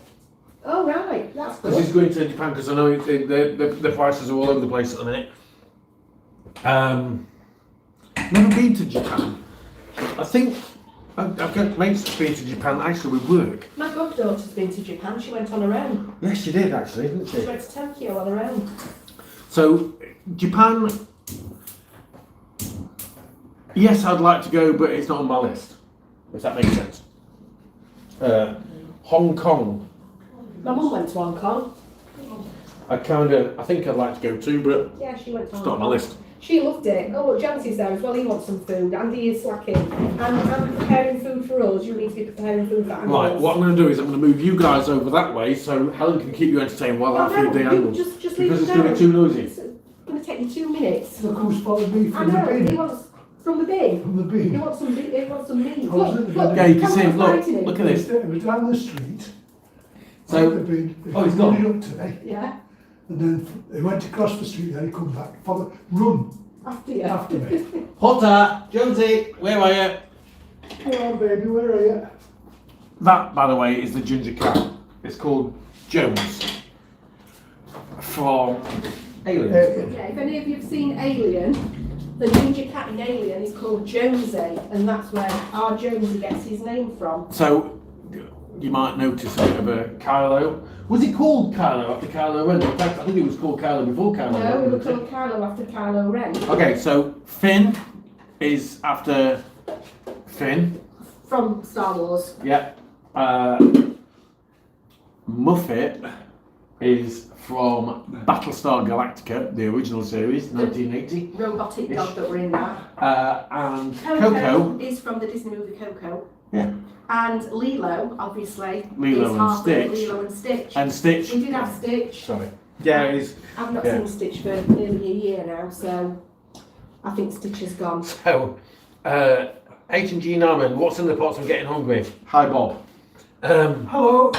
Oh right, that's good. Because he's going to Japan, because I know the prices are all over the place at the minute. Never been to Japan. I think I've got mates that's been to Japan actually with work. My goddaughter's been to Japan. She went on her own. Yes, she did actually, didn't she? She went to Tokyo on her own. So Japan, yes, I'd like to go, but it's not on my list. If that makes sense. Hong Kong. My mum went to Hong Kong. I think I'd like to go too, but Yeah, she went to it's Hong not on my Kong. list. She loved it. Oh, look, Jancy's there as well. He wants some food. Andy is slacking. I'm preparing food for us. You need to be preparing food for Andy. Right, what I'm going to do is I'm going to move you guys over that way so Helen can keep you entertained while I feed the animals. Just leave Because it it's going to down. be too noisy. It's going to take you 2 minutes. Look who's spotted me I from the know. He bin. wants from the bin. From the He bin. wants some. He wants some meat. I was Look, at the look. bin. Yeah, you can come see on, him. Look, fighting him. look at this. It was down the street. So- At the bin. Oh, he's He gone. running up to me. Yeah. And then he went across the street, then he come back. Run After you. after me. Potter, Jonesy, where are you? Come on, baby, where are you? That, by the way, is the ginger cat. It's called Jones. From Alien. Yeah, if any of you have seen Alien, The ginger cat in Alien is called Jonesy, and that's where our Jonesy gets his name from. So you might notice a bit of a Kylo. Was it called Kylo after Kylo Ren? In fact, I think it was called Kylo before Kylo Ren. No, we were called Kylo after Kylo Ren. Okay, so Finn is after Finn. From Star Wars. Yeah. Muffet is from Battlestar Galactica, the original series, 1980. Robotic dog that were in that. And Coco Coco. is from the Disney movie Coco. Yeah. And Lilo, obviously, Lilo is and half of Stitch. Lilo and Stitch. And Stitch. We did have Stitch. Sorry. Yeah, it is. I've not Yeah. seen Stitch for nearly a year now, so I think Stitch is gone. So, H&G Norman, what's in the pots? I'm getting hungry. Hi, Bob. Hello.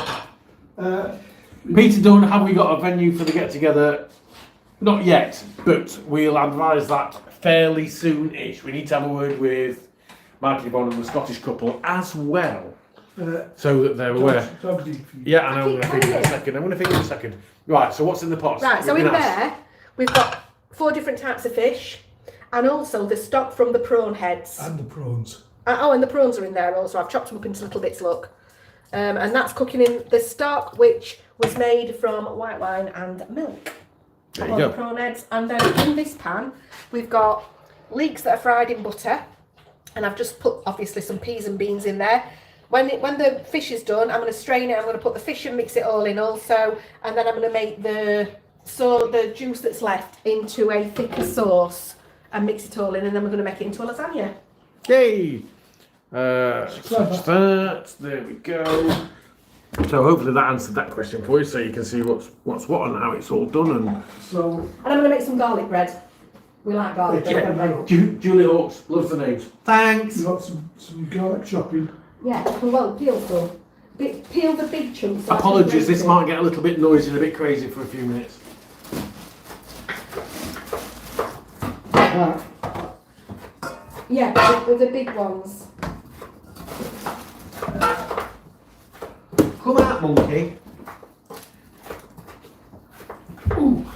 Peter Dunn, have we got a venue for the get-together? Not yet, but we'll advise that fairly soon-ish. We need to have a word with Mark Yvonne and the Scottish couple as well, so that they're aware. Yeah, I know. I'm going to think in a second. Right, so what's in the pots? Right, so in there, we've got 4 different types of fish, and also the stock from the prawn heads. And the prawns. And the prawns are in there also. I've chopped them up into little bits, look. And that's cooking in the stock, which was made from white wine and milk. There you On go. the prawn heads. And then in this pan, we've got leeks that are fried in butter. And I've just put, obviously, some peas and beans in there. When the fish is done, I'm going to strain it. I'm going to put the fish and mix it all in also. And then I'm going to make the juice that's left into a thicker sauce and mix it all in. And then we're going to make it into a lasagna. Yay! Such that. There we go. So hopefully that answered that question for you, so you can see what's what and how it's all done. And And I'm going to make some garlic bread. We like garlic bread, don't we? Julie Hawks loves the names. Thanks. You got some garlic chopping. Yeah, well, peel some. Peel the big chunks. so I can Apologies, grate this it. might get a little bit noisy and a bit crazy for a few minutes. That. Yeah, the big ones. Come out, monkey. Ooh.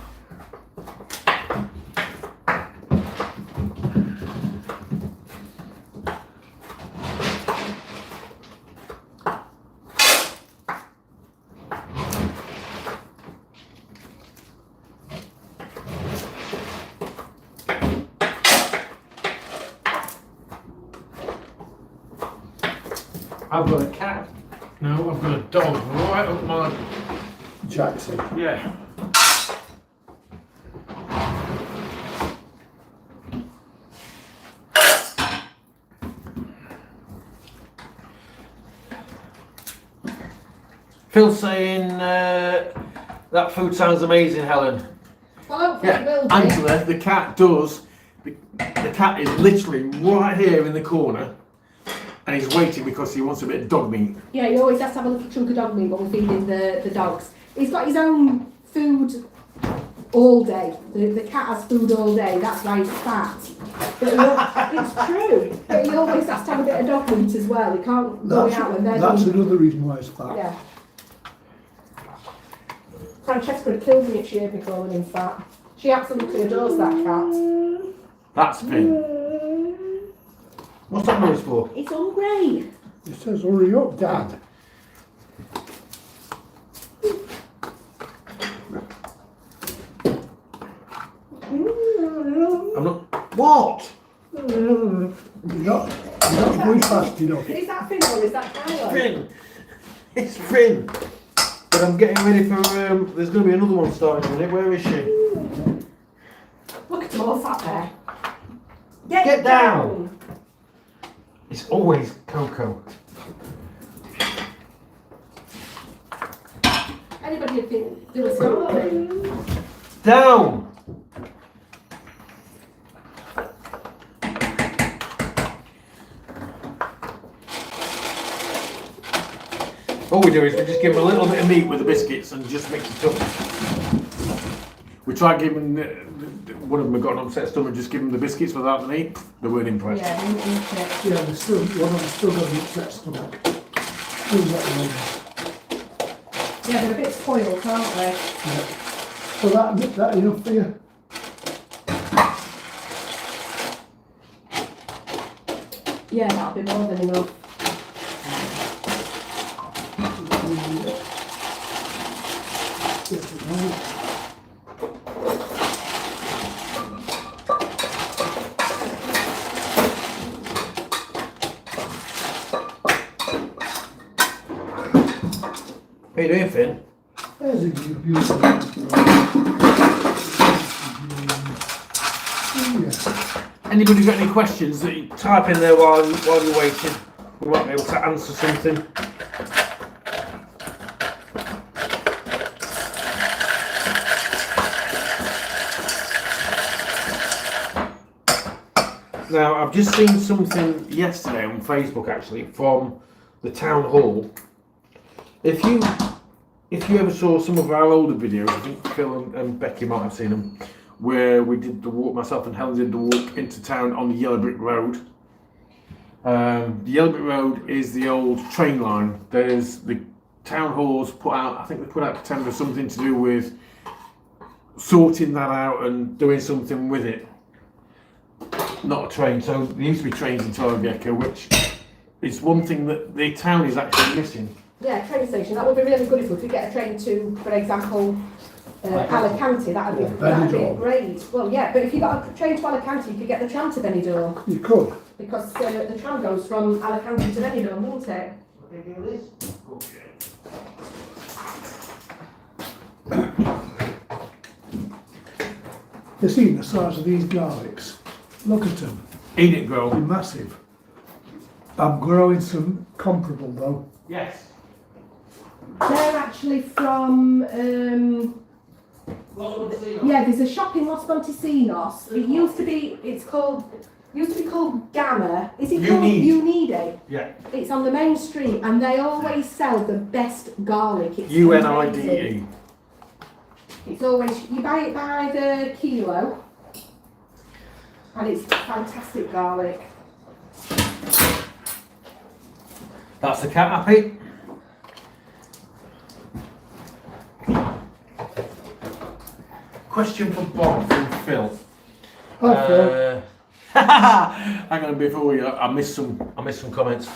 I've got a cat. No, I've got a dog right up my... Jackson. Yeah. Phil's saying that food sounds amazing, Helen. Well, hopefully it will do. Angela, the cat does. The cat is literally right here in the corner, and he's waiting because he wants a bit of dog meat. Yeah, he always has to have a little chunk of dog meat when we're feeding the dogs. He's got his own food all day. The cat has food all day, that's why he's fat. But it's true. But he always has to have a bit of dog meat as well. He can't go out when they're That's doing- another reason why it's fat. Yeah. Francesca would kill me if she heard me calling him fat. She absolutely adores that cat. That's Finn. What's that noise for? He's hungry. It says, hurry up, Dad. I'm not... What? You're not going fast enough. Is that Finn or is that Kylo? Finn. It's Finn. But I'm getting ready for... there's going to be another one starting in a minute. Where is she? Look at them all sat there. Get down. It's always Coco. Anybody would think they were starving. Down. All we do is we just give them a little bit of meat with the biscuits and just mix it up. We tried giving one of them had got an upset stomach, just give them the biscuits without the meat. They weren't impressed. Yeah, they didn't eat it. Yeah, there's still, one of them still got an upset stomach. Still got one. Yeah, they're a bit spoiled, aren't they? Yeah. So that enough for you? Yeah, that'll be more than enough. How you doing, Finn? There's a beautiful. Yeah. Anybody got any questions that you type in there while you're waiting? We might be able to answer something. Now, I've just seen something yesterday on Facebook actually from the town hall. If you ever saw some of our older videos, I think Phil and Becky might have seen them, where we did the walk, myself and Helen did the walk into town on the Yellow Brick Road. The Yellow Brick Road is the old train line. There's the town halls put out, I think they put out a tender something to do with sorting that out and doing something with it. Not a train, so there used to be trains in Torrevieja, which is one thing that the town is actually missing. Yeah, train station. That would be really good if we could get a train to, for example, Alicante. That'd be great. Well, yeah, but if you got a train to Alicante, you could get the tram to Benidorm. You could. Because the tram goes from Alicante to Benidorm, won't it? You see the size of these garlics? Look at them. Eat it, girl. They're massive. I'm growing some comparable though. Yes. They're actually from, yeah, there's a shop in Los Montesinos. It used to be called Gamma. Is it called Unide? Yeah. It's on the main street and they always sell the best garlic. It's UNIDE. amazing. It's always, you buy it by the kilo and it's fantastic garlic. That's the cat happy. Question for Bob from Phil. Hi, Phil. Hang on, before you, I missed some comments.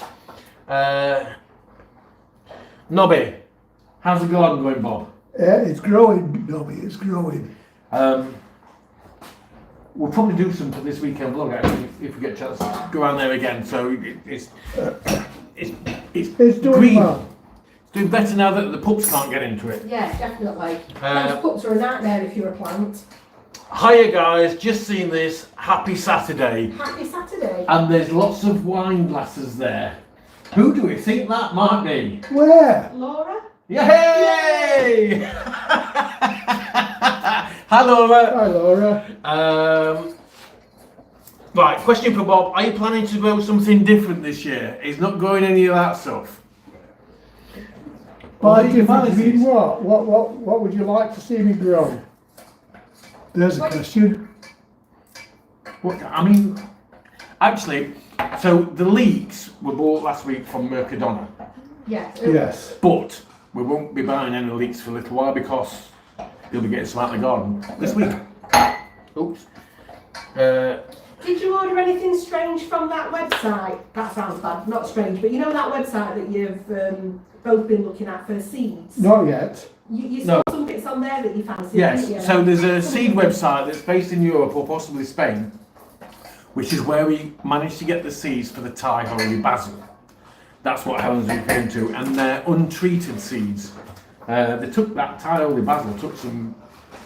Nobby, how's the garden going, Bob? Yeah, it's growing, Nobby, it's growing. We'll probably do some for this weekend vlog actually, if we get a chance to go around there again. So it's It's doing green. well. It's doing better now that the pups can't get into it. Yeah, definitely. Those pups are a nightmare if you're a plant. Hiya guys, just seen this. Happy Saturday. Happy Saturday. And there's lots of wine glasses there. Who do we think that might be? Where? Laura? Yay! Hi Laura. Hi, Laura. Right, question for Bob. Are you planning to grow something different this year? He's not growing any of that stuff. By What different humanities? mean what? What would you like to see me grow? There's a question. What, I mean, actually, so the leeks were bought last week from Mercadona, Yeah. Yes. but we won't be buying any leeks for a little while because you'll be getting some out of the garden this week. Oops. Did you order anything strange from that website? That sounds bad, not strange, but you know that website that you've both been looking at for seeds? Not yet. You No. saw some bits on there that you fancied, Yes, didn't you? so there's a seed website that's based in Europe or possibly Spain, which is where we managed to get the seeds for the Thai holy basil. That's what Helen's referring to, and they're untreated seeds. They took that Thai holy basil, took some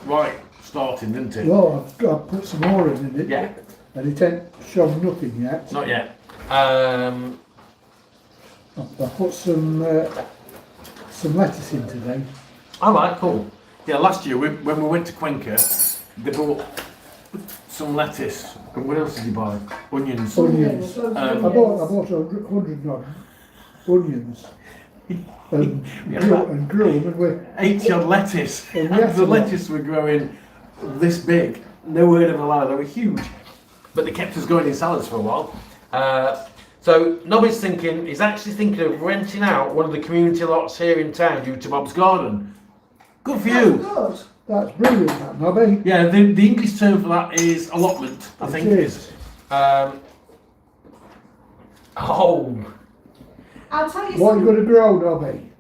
right starting, didn't it? Well, I've put some more in it. Yeah. And it ain't shown nothing yet. Not yet. I put some lettuce in today. All right, cool. Yeah, last year when we went to Cuenca, they bought some lettuce. And what else did you buy? Onions. Onions. Loads of I onions. bought 100 odd onions. And grew them and we 80 odd lettuce. And And we had the to- lettuce were growing this big. No word of a lie, they were huge. But they kept us going in salads for a while. So Nobby's thinking, he's actually thinking of renting out one of the community lots here in town due to Bob's garden. Good for you. Good. that's brilliant, that Nobby. Yeah, the English term for that is allotment, I think it is. Oh. I'll tell you What you something. going to grow, Nobby?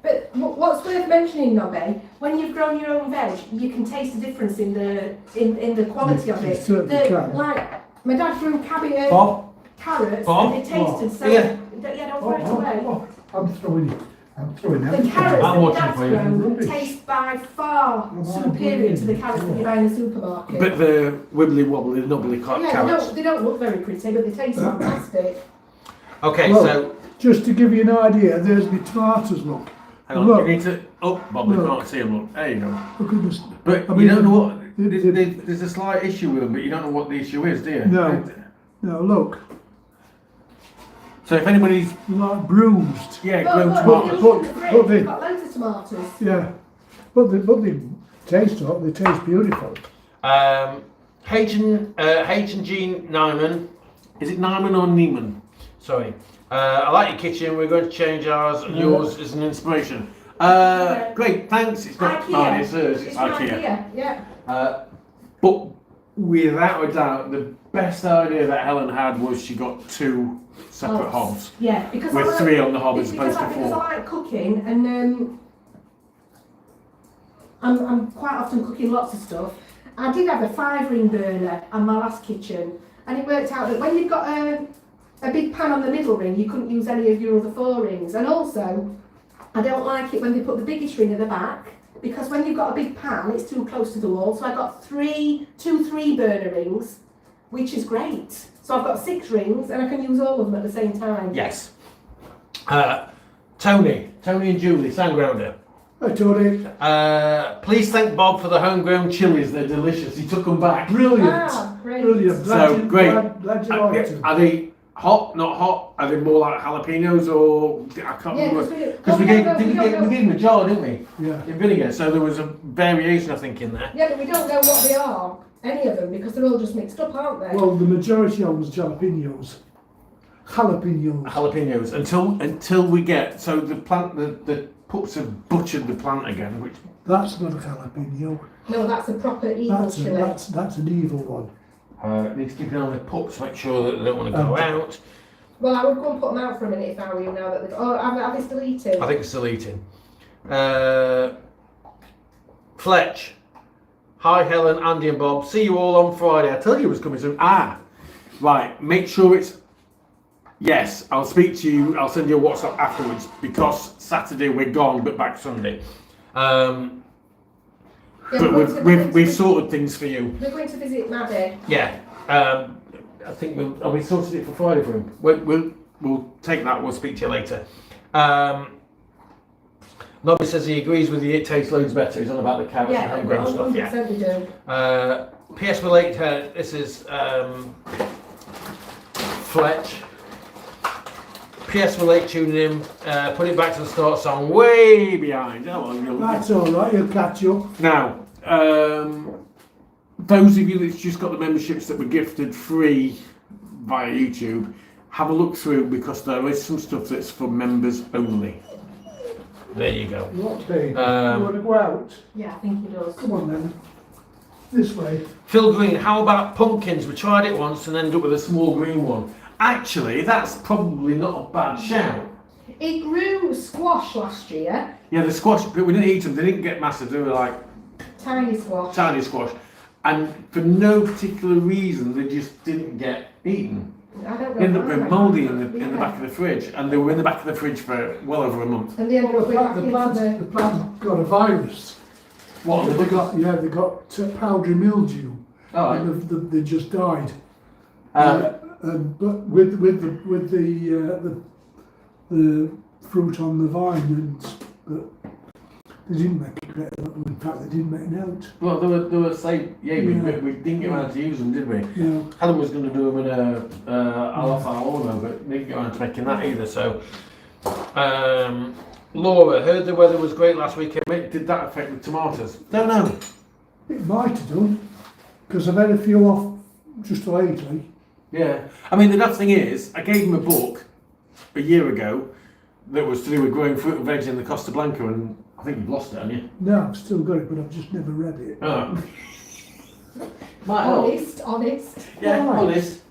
But what's worth mentioning, Nobby, when you've grown your own veg, you can taste the difference in the quality of You it. certainly can. Like my dad grew cabbage, Bob? carrots, Bob? and they tasted so. Yeah. Yeah, don't throw it away. I'm throwing it. I'm throwing The everything. carrots I'm that my watching dad's for you. grown Rubbish. taste by far Oh, superior to the carrots that you buy in the supermarket. But the wibbly wobbly, nubbly yeah, carrots. they don't look very pretty, but they taste fantastic. Okay, Well, so just to give you an idea, there's my tomatoes, look. hang on. Look. You need to. Oh, Bob, we Look. can't see them. Look, there you go. Look at this. But I you mean, don't know what. it- There's a slight issue with them, but you don't know what the issue is, do you? No. No, look. So if anybody's Like bruised. grown Look, tomatoes. if you look in the fridge, But they- we've got loads of tomatoes. Yeah. But they taste hot, they taste beautiful. H and Jean Nyman. Is it Nyman or Neiman? Sorry. I like your kitchen. We're going to change ours, and yours is an inspiration. Great, thanks. It's not IKEA. mine, it's hers. It's It's an IKEA. idea, yeah. But without a doubt, the best idea that Helen had was she got 2 separate hobs. Yeah, because With I like, 3 on the hob as because opposed to because I 4. like cooking, and I'm quite often cooking lots of stuff. I did have a 5-ring burner on my last kitchen, and it worked out that when you've got a big pan on the middle ring, you couldn't use any of your other 4 rings. And also, I don't like it when they put the biggest ring at the back, because when you've got a big pan, it's too close to the wall. So I got 2 3-burner rings, which is great. So I've got 6 rings, and I can use all of them at the same time. Yes. Tony and Julie, Soundgrounder. I told it. Please thank Bob for the homegrown chilies. They're delicious. He took them back. Brilliant. Ah, great. Brilliant. So, great. Glad you liked them. Are they hot? Not hot? Are they more like jalapenos or I can't Yeah, remember. Because we gave them a jar, didn't we? Yeah. In vinegar. So there was a variation, I think, in there. Yeah, but we don't know what they are, any of them, because they're all just mixed up, aren't they? Well, the majority of them was jalapenos. Jalapenos until we get the plant the pups have butchered the plant again, which That's not a jalapeno. No, that's a proper evil That's chili. that's an evil one. need to keep an eye on the pups, make sure that they don't want to go out. Well, I would go and put them out for a minute if I were you now that they've... Oh, have they still eating? I think it's still eating. Fletch. Hi Helen, Andy and Bob. See you all on Friday. I tell you it was coming soon. Right. Make sure it's... Yes, I'll speak to you. I'll send you a WhatsApp afterwards because Saturday we're gone, but back Sunday. But we've sorted things for you. We're going to visit Maddie. Yeah. I think we sorted it for Friday for him. We'll take that. We'll speak to you later. Nobby says he agrees with you. It tastes loads better. He's on about the carrots and homegrown stuff. Yeah. 100% we do. PS relate. This is Fletch. PS relate tuning in. Put it back to the start song. Way behind. Oh, well, That's all right. You'll catch up. now, those of you that's just got the memberships that were gifted free via YouTube, have a look through because there is some stuff that's for members only. There you go. What, babe? You want to go out? Yeah, I think he does. Come on then. This way. Phil Green, how about pumpkins? We tried it once and ended up with a small green one. Actually, that's probably not a bad shout. It grew squash last year. Yeah, the squash, but we didn't eat them. They didn't get massive. They were like Tiny squash. tiny squash. And for no particular reason, they just didn't get eaten. I don't know. They ended up being why. mouldy in the Yeah. back of the fridge. And they were in the back of the fridge for well over a month. And they ended Well, up the back plant, into the plant got a virus. What? They got they got powdery mildew. Oh, And they just died. right. But with the fruit on the vine, but they didn't make it better. In fact, they didn't make it out. Well, they were saying, we didn't get Yeah. around to use them, did we? Yeah. Helen was going to do them in a alafal, but didn't get around to making that either. So, Laura, heard the weather was great last weekend. Did that affect the tomatoes? Don't know. It might have done, because I've had a few off just lately. Yeah. I mean, the nuts thing is, I gave him a book a year ago that was to do with growing fruit and veg in the Costa Blanca, and I think you've lost it, haven't you? No, I've still got it, but I've just never read it. Oh. Might help. honest. Yeah, Right. honest.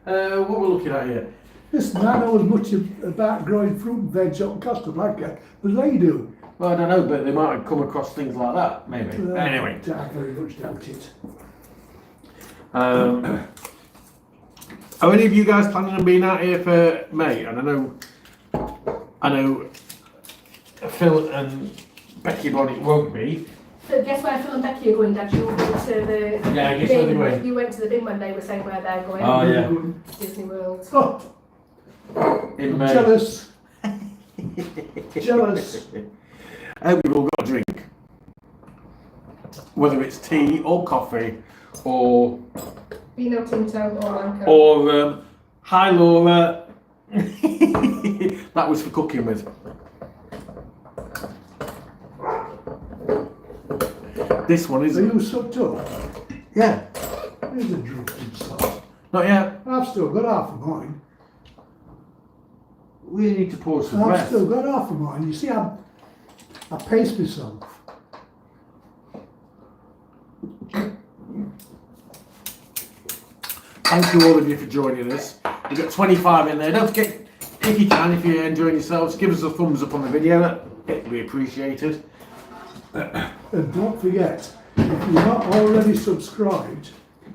What we're looking at here? Listen, I know as much about growing fruit and veg on Costa Blanca as they do. Well, I don't know, but they might have come across things like that, maybe. Anyway. I very much doubt it. Are any of you guys planning on being out here for May? And I know Phil and Becky Bonnet won't be. So guess where Phil and Becky are going, Dad? You went to the Yeah, I guess where they're going. You went to the bin when they were saying where they're going. Oh, yeah. Disney World. Oh, In May. jealous. Jealous. I hope you've all got a drink. Whether it's tea or coffee or Vino Tinto or Blanco. or hi Laura. That was for cooking with. This one Are isn't. you sucked up? Yeah. There's a drink inside. Not yet. I've still got half of mine. We need to pause for I've breath. still got half of mine. You see, I pace myself. Thank you all of you for joining us. We've got 25 in there. Don't forget, if you can, if you're enjoying yourselves, give us a thumbs up on the video. It'd be appreciated. And don't forget, if you're not already subscribed,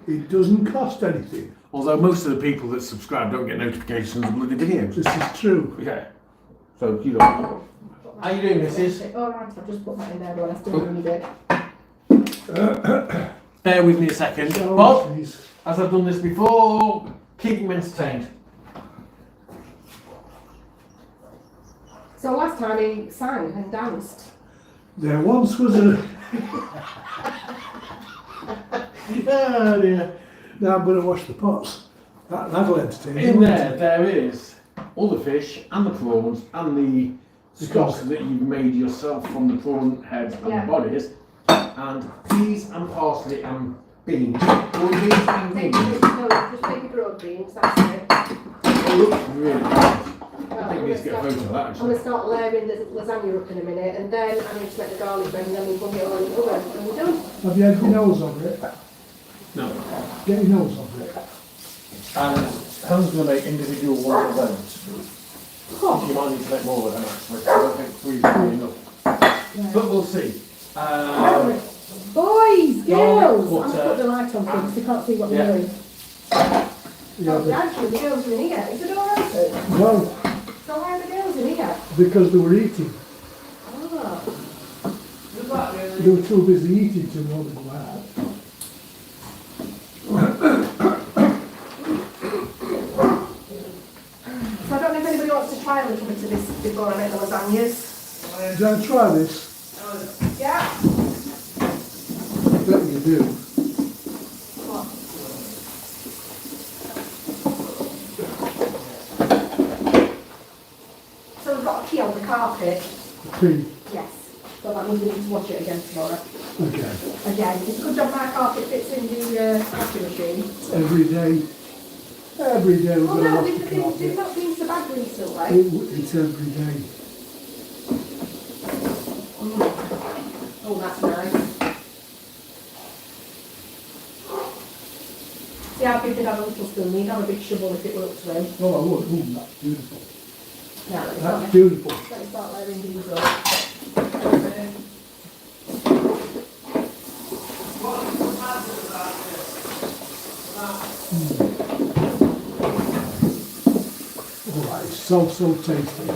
it doesn't cost anything. Although most of the people that subscribe don't get notifications of bloody videos. This is true. Okay. So, you know. How you doing, missus? All right, I've just put that in there, but I still need it. Bear with me a second. Oh, Bob, please. as I've done this before, keep them entertained. So last time he sang and danced. There once was a... Oh dear. Now I'm going to wash the pots. That'll entertain you. In there is all the fish and the prawns and the stock Sauce. that you've made yourself from the prawn heads and Yeah. bodies, and peas and parsley and beans. All beans and Baby, beans. no, just baby broad beans, that's it. It looks really nice. Well, I think we need to get a photo of that I'm going actually. to start layering the lasagna up in a minute, and then I need to make the garlic bread, and then we bung it all in the oven, and we're done. Have you had your nose over it? No. Get your nose over it. And Helen's going to make individual ones of those. Oh, You might need to make more of them actually. I don't think three's really enough. But we'll see. boys, girls! What, I'm going to put the light on because they can't see what Yeah. we're doing. Yeah, Oh, actually, the girls are in here. Is the door open? no, So why are the girls in here? because they were eating. Oh. They were too busy eating to know they go out. So I don't know if anybody wants to try a little bit of this before I make the lasagnas. Do I try this? Yeah. I bet you do. What? So we've got a key on the carpet. Pea. Yes. So that means we need to wash it again tomorrow. Okay. Again, it's a good job my carpet fits in the washing machine. Every day. Every day we're Oh going to no, wash the they've carpet. not been so bad recently. It's every day. Oh, that's nice. See how big they'd have a little spoon. We'd have a big shovel if it were up to him. Oh, I would. Ooh, that's beautiful. Now, That's beautiful. let's start layering these up. Oh, that is so tasty.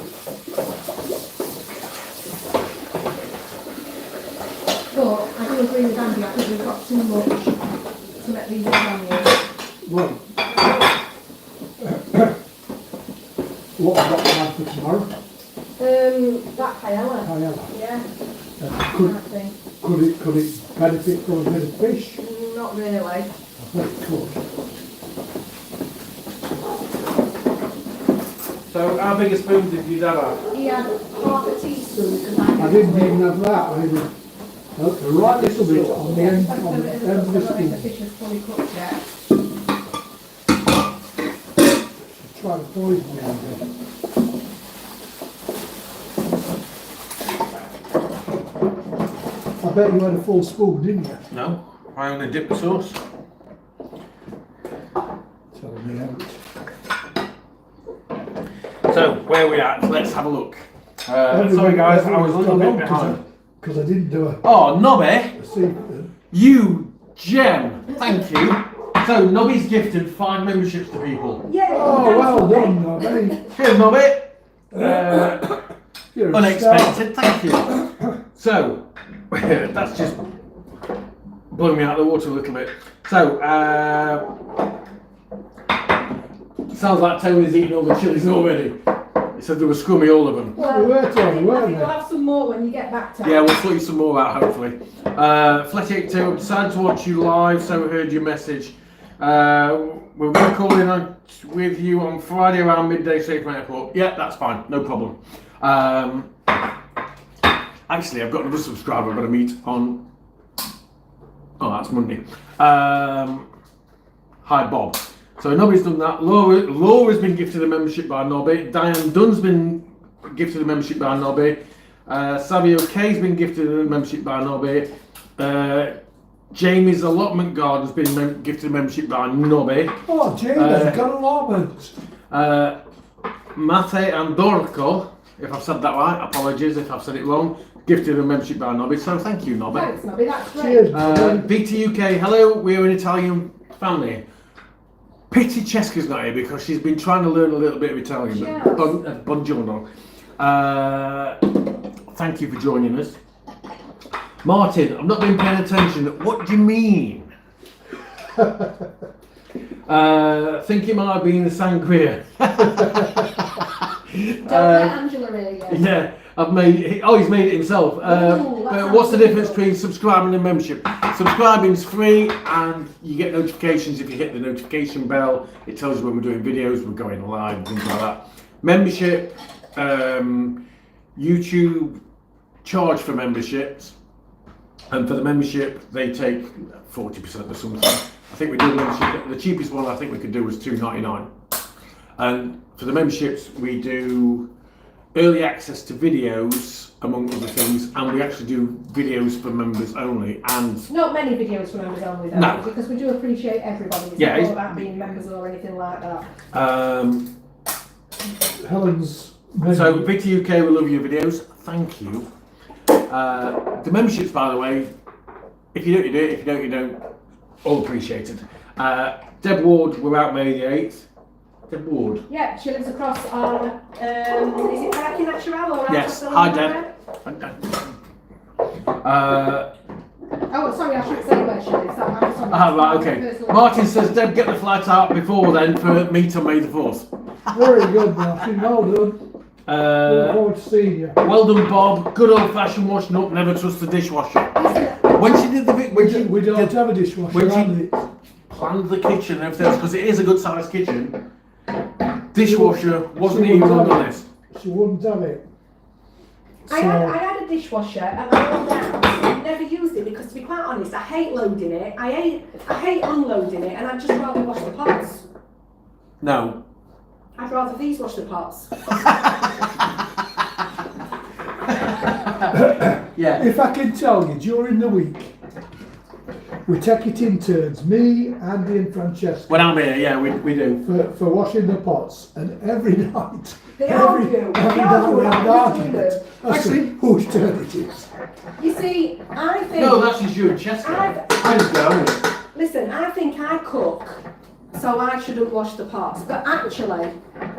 But I do agree with Andy, I think we've got too much to make these lasagnas. Well, what have I got planned for tomorrow? That paella. Paella. Yeah, I Could think. it benefit from a bit of fish? Not really. I think it could. So, how big a spoon did you dad have? He had half a teaspoon because I didn't even have that. I had a right little bit on the end, on the end of the The spoon. fish is fully cooked yet. Try to poison me a bit. I bet you had a full spoon, didn't you? No. I only dip the sauce. Tell me out. where we at? Let's have a look. Sorry guys, I was a little bit behind. Because I didn't do a Oh, Nobby, seafood. you gem. Thank you. So Nobby's gifted 5 memberships to people. Yeah. Oh, well done, Nobby. Here's Nobby. You're a Unexpected, thank you. So, that's just blowing me out of the water a little bit. So, sounds like Tony's eating all the chilies already. He said they were scrummy, all of them. Well, we were Tony, I think weren't we'll have some more when you get back to Yeah, we'll sort you some more out, hopefully. Fletty82, I've decided to watch you live, so I heard your message. We're going to call in with you on Friday around midday, safe from airport. Yeah, that's fine, no problem. Actually, I've got another subscriber I've got to meet on. Oh, that's Monday. Hi, Bob. So Nobby's done that. Laura's been gifted a membership by Nobby. Diane Dunn's been gifted a membership by Nobby. Savio K's been gifted a membership by Nobby. Jamie's allotment garden's been gifted a membership by Nobby. Oh, Jamie's got allotment. Mate and Dorco, if I've said that right, apologies if I've said it wrong, gifted a membership by Nobby, so thank you, Nobby. Thanks, Nobby, that's great. Cheers. BT UK, hello, we're an Italian family. Pity Cheska's not here because she's been trying to learn a little bit of Italian. Yes. But buongiorno. Thank you for joining us. Martin, I've not been paying attention. What do you mean? Think it might have been the sangria. Don't let Angela hear you. Yeah, he's made it himself. What's the difference between subscribing and membership? Subscribing's free and you get notifications if you hit the notification bell. It tells you when we're doing videos, we're going live, and things like that. Membership, YouTube charge for memberships. And for the membership, they take 40% or something. I think we do the cheapest one I think we could do was $2.99. And for the memberships, we do early access to videos, among other things, and we actually do videos for members only. And not many videos for members only, though, no. Because we do appreciate everybody. It's Yeah, not all about being members or anything like that. Helen's. So, BT UK, we love your videos. Thank you. The memberships, by the way, if you don't, you do it. If you don't, you don't. All appreciated. Deb Ward, we're out May the 8th. Deb Ward. Yeah, she lives across on, is it Parking Natural or Yes, hi Deb. Oh, sorry, I shouldn't say where she lives. I'm sorry. Right, okay. Martin says, Deb, get the flight out before then for meet on May the 4th. Very good, Martin. Well done. Look forward to seeing you. Well done, Bob. Good old-fashioned washing up. Never trust the dishwasher. When she did We don't have a dishwasher, when she and it. planned the kitchen and everything else, because it is a good-sized kitchen, dishwasher wasn't even on the list. She wouldn't have it. I had a dishwasher at my old house. I never used it because, to be quite honest, I hate loading it. I hate unloading it, and I'd just rather wash the pots. No. I'd rather these wash the pots. Yeah. If I can tell you, during the week, we take it in turns, me, Andy and Francesca, When I'm here, yeah, we do. for washing the pots, and every night, They every argue. night we have an argument as to Actually- whose turn it is. You see, I think... No, that's just you and Chester. Let's go. Listen, I think I cook, so I shouldn't wash the pots. But actually,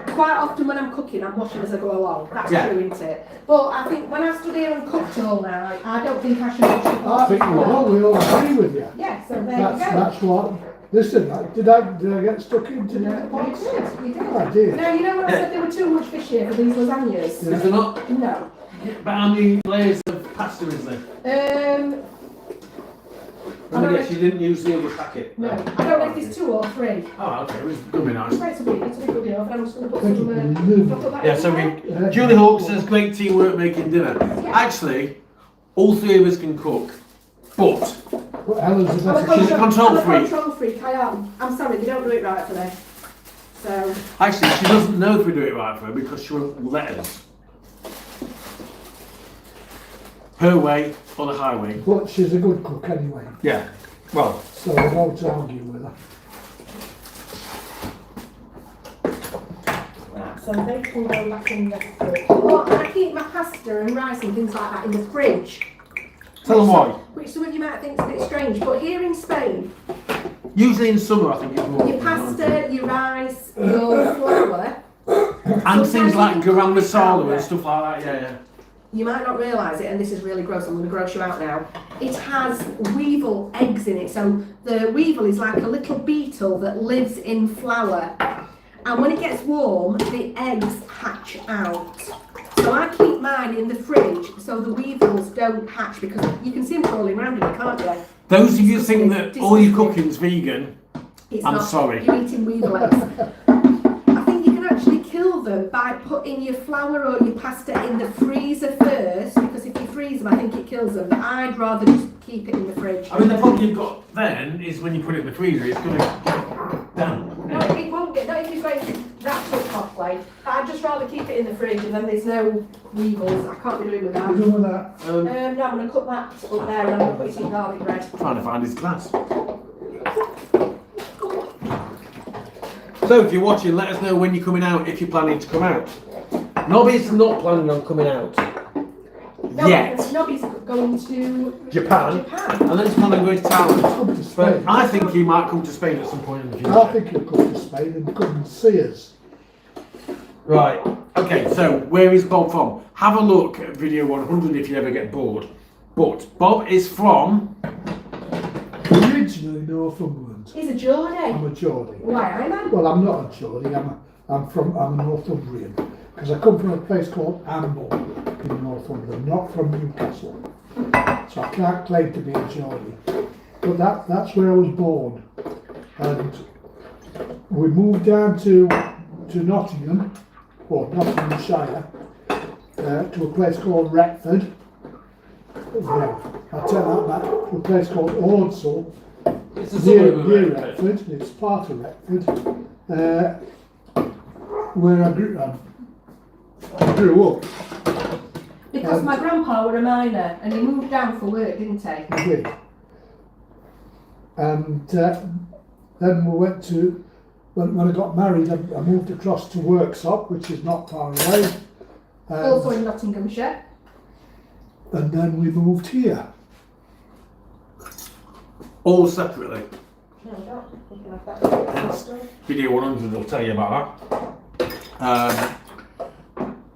quite often when I'm cooking, I'm washing as I go along. That's true, isn't it? But I think when I've stood here and cooked all night, I don't think I should wash the I pots. think we all agree with you. Yeah, so there That's what. Listen, did I get stuck into the you go. box? We did. I did. Now, you know when I said there were too much fish here for these lasagnas? Is there not? No. But how many layers of pasta is there? I guess you didn't use the other packet. No. I don't know if there's 2 or 3. Oh, okay. It was gonna be nice. It's a bit good, but I'm just going to put Thank some... you. I'll put that Yeah, in so there. Julie Hawk says great teamwork making dinner. Actually, all 3 of us can cook, but But Helen's the I'm a best. She's a control I'm a freak. control freak, I am. I'm sorry, they don't do it right for me. So, actually she doesn't know if we do it right for her because she won't let us. Her way or the highway. But she's a good cook anyway, Yeah. Well, so I won't argue with her. so they can go back in the fridge. But I keep my pasta and rice and things like that in the fridge. Tell them why. Which some of you might think is a bit strange, but here in Spain, Usually in summer, I think it's more. your pasta, your rice, your flour, And things like garam masala powder. and stuff like that, yeah. You might not realise it, and this is really gross, I'm going to gross you out now. It has weevil eggs in it. So the weevil is like a little beetle that lives in flour. And when it gets warm, the eggs hatch out. So I keep mine in the fridge so the weevils don't hatch, because you can see them crawling around in it, can't you? Those of you think that all your cooking's vegan, It's I'm not. sorry. You're eating weevil eggs. I think you can actually kill them by putting your flour or your pasta in the freezer first, because if you freeze them, I think it kills them. But I'd rather just keep it in the fridge. I mean, the problem you've got then is when you put it in the freezer, it's going to get damp. No, it won't get, not if you've got it wrapped up properly. I'd just rather keep it in the fridge and then there's no weevils. I can't be doing with that. You know that? No, I'm going to cut that up there and I'm going to put it in garlic bread. Trying to find his glass. So if you're watching, let us know when you're coming out, if you're planning to come out. Nobby's not planning on coming out yet. Nobby's going to Japan. And then he's planning on going to Come Thailand. to Spain. But I think he might come to Spain at some point in the future. I think he'll come to Spain and come and see us. Right. Okay, so where is Bob from? Have a look at video 100 if you ever get bored. But Bob is from... Originally Northumberland. He's a Geordie. I'm a Geordie. Why, am I? Well, I'm not a Geordie. I'm a Northumbrian, because I come from a place called Amble in Northumberland, not from Newcastle. So I can't claim to be a Geordie. But that's where I was born, and we moved down to Nottingham, or Nottinghamshire, to a place called Retford. No, I'll tell that back. To a place called Ordsall. It's a Near suburb of Retford. Retford, it's part of Retford, where I grew up. Because my grandpa were a miner and he moved down for work, didn't he? I did. And then we went to, when I got married, I moved across to Worksop, which is not far away. Also in Nottinghamshire. And then we moved here. All separately. No, I don't. Looking like that. Video 100 will tell you about that.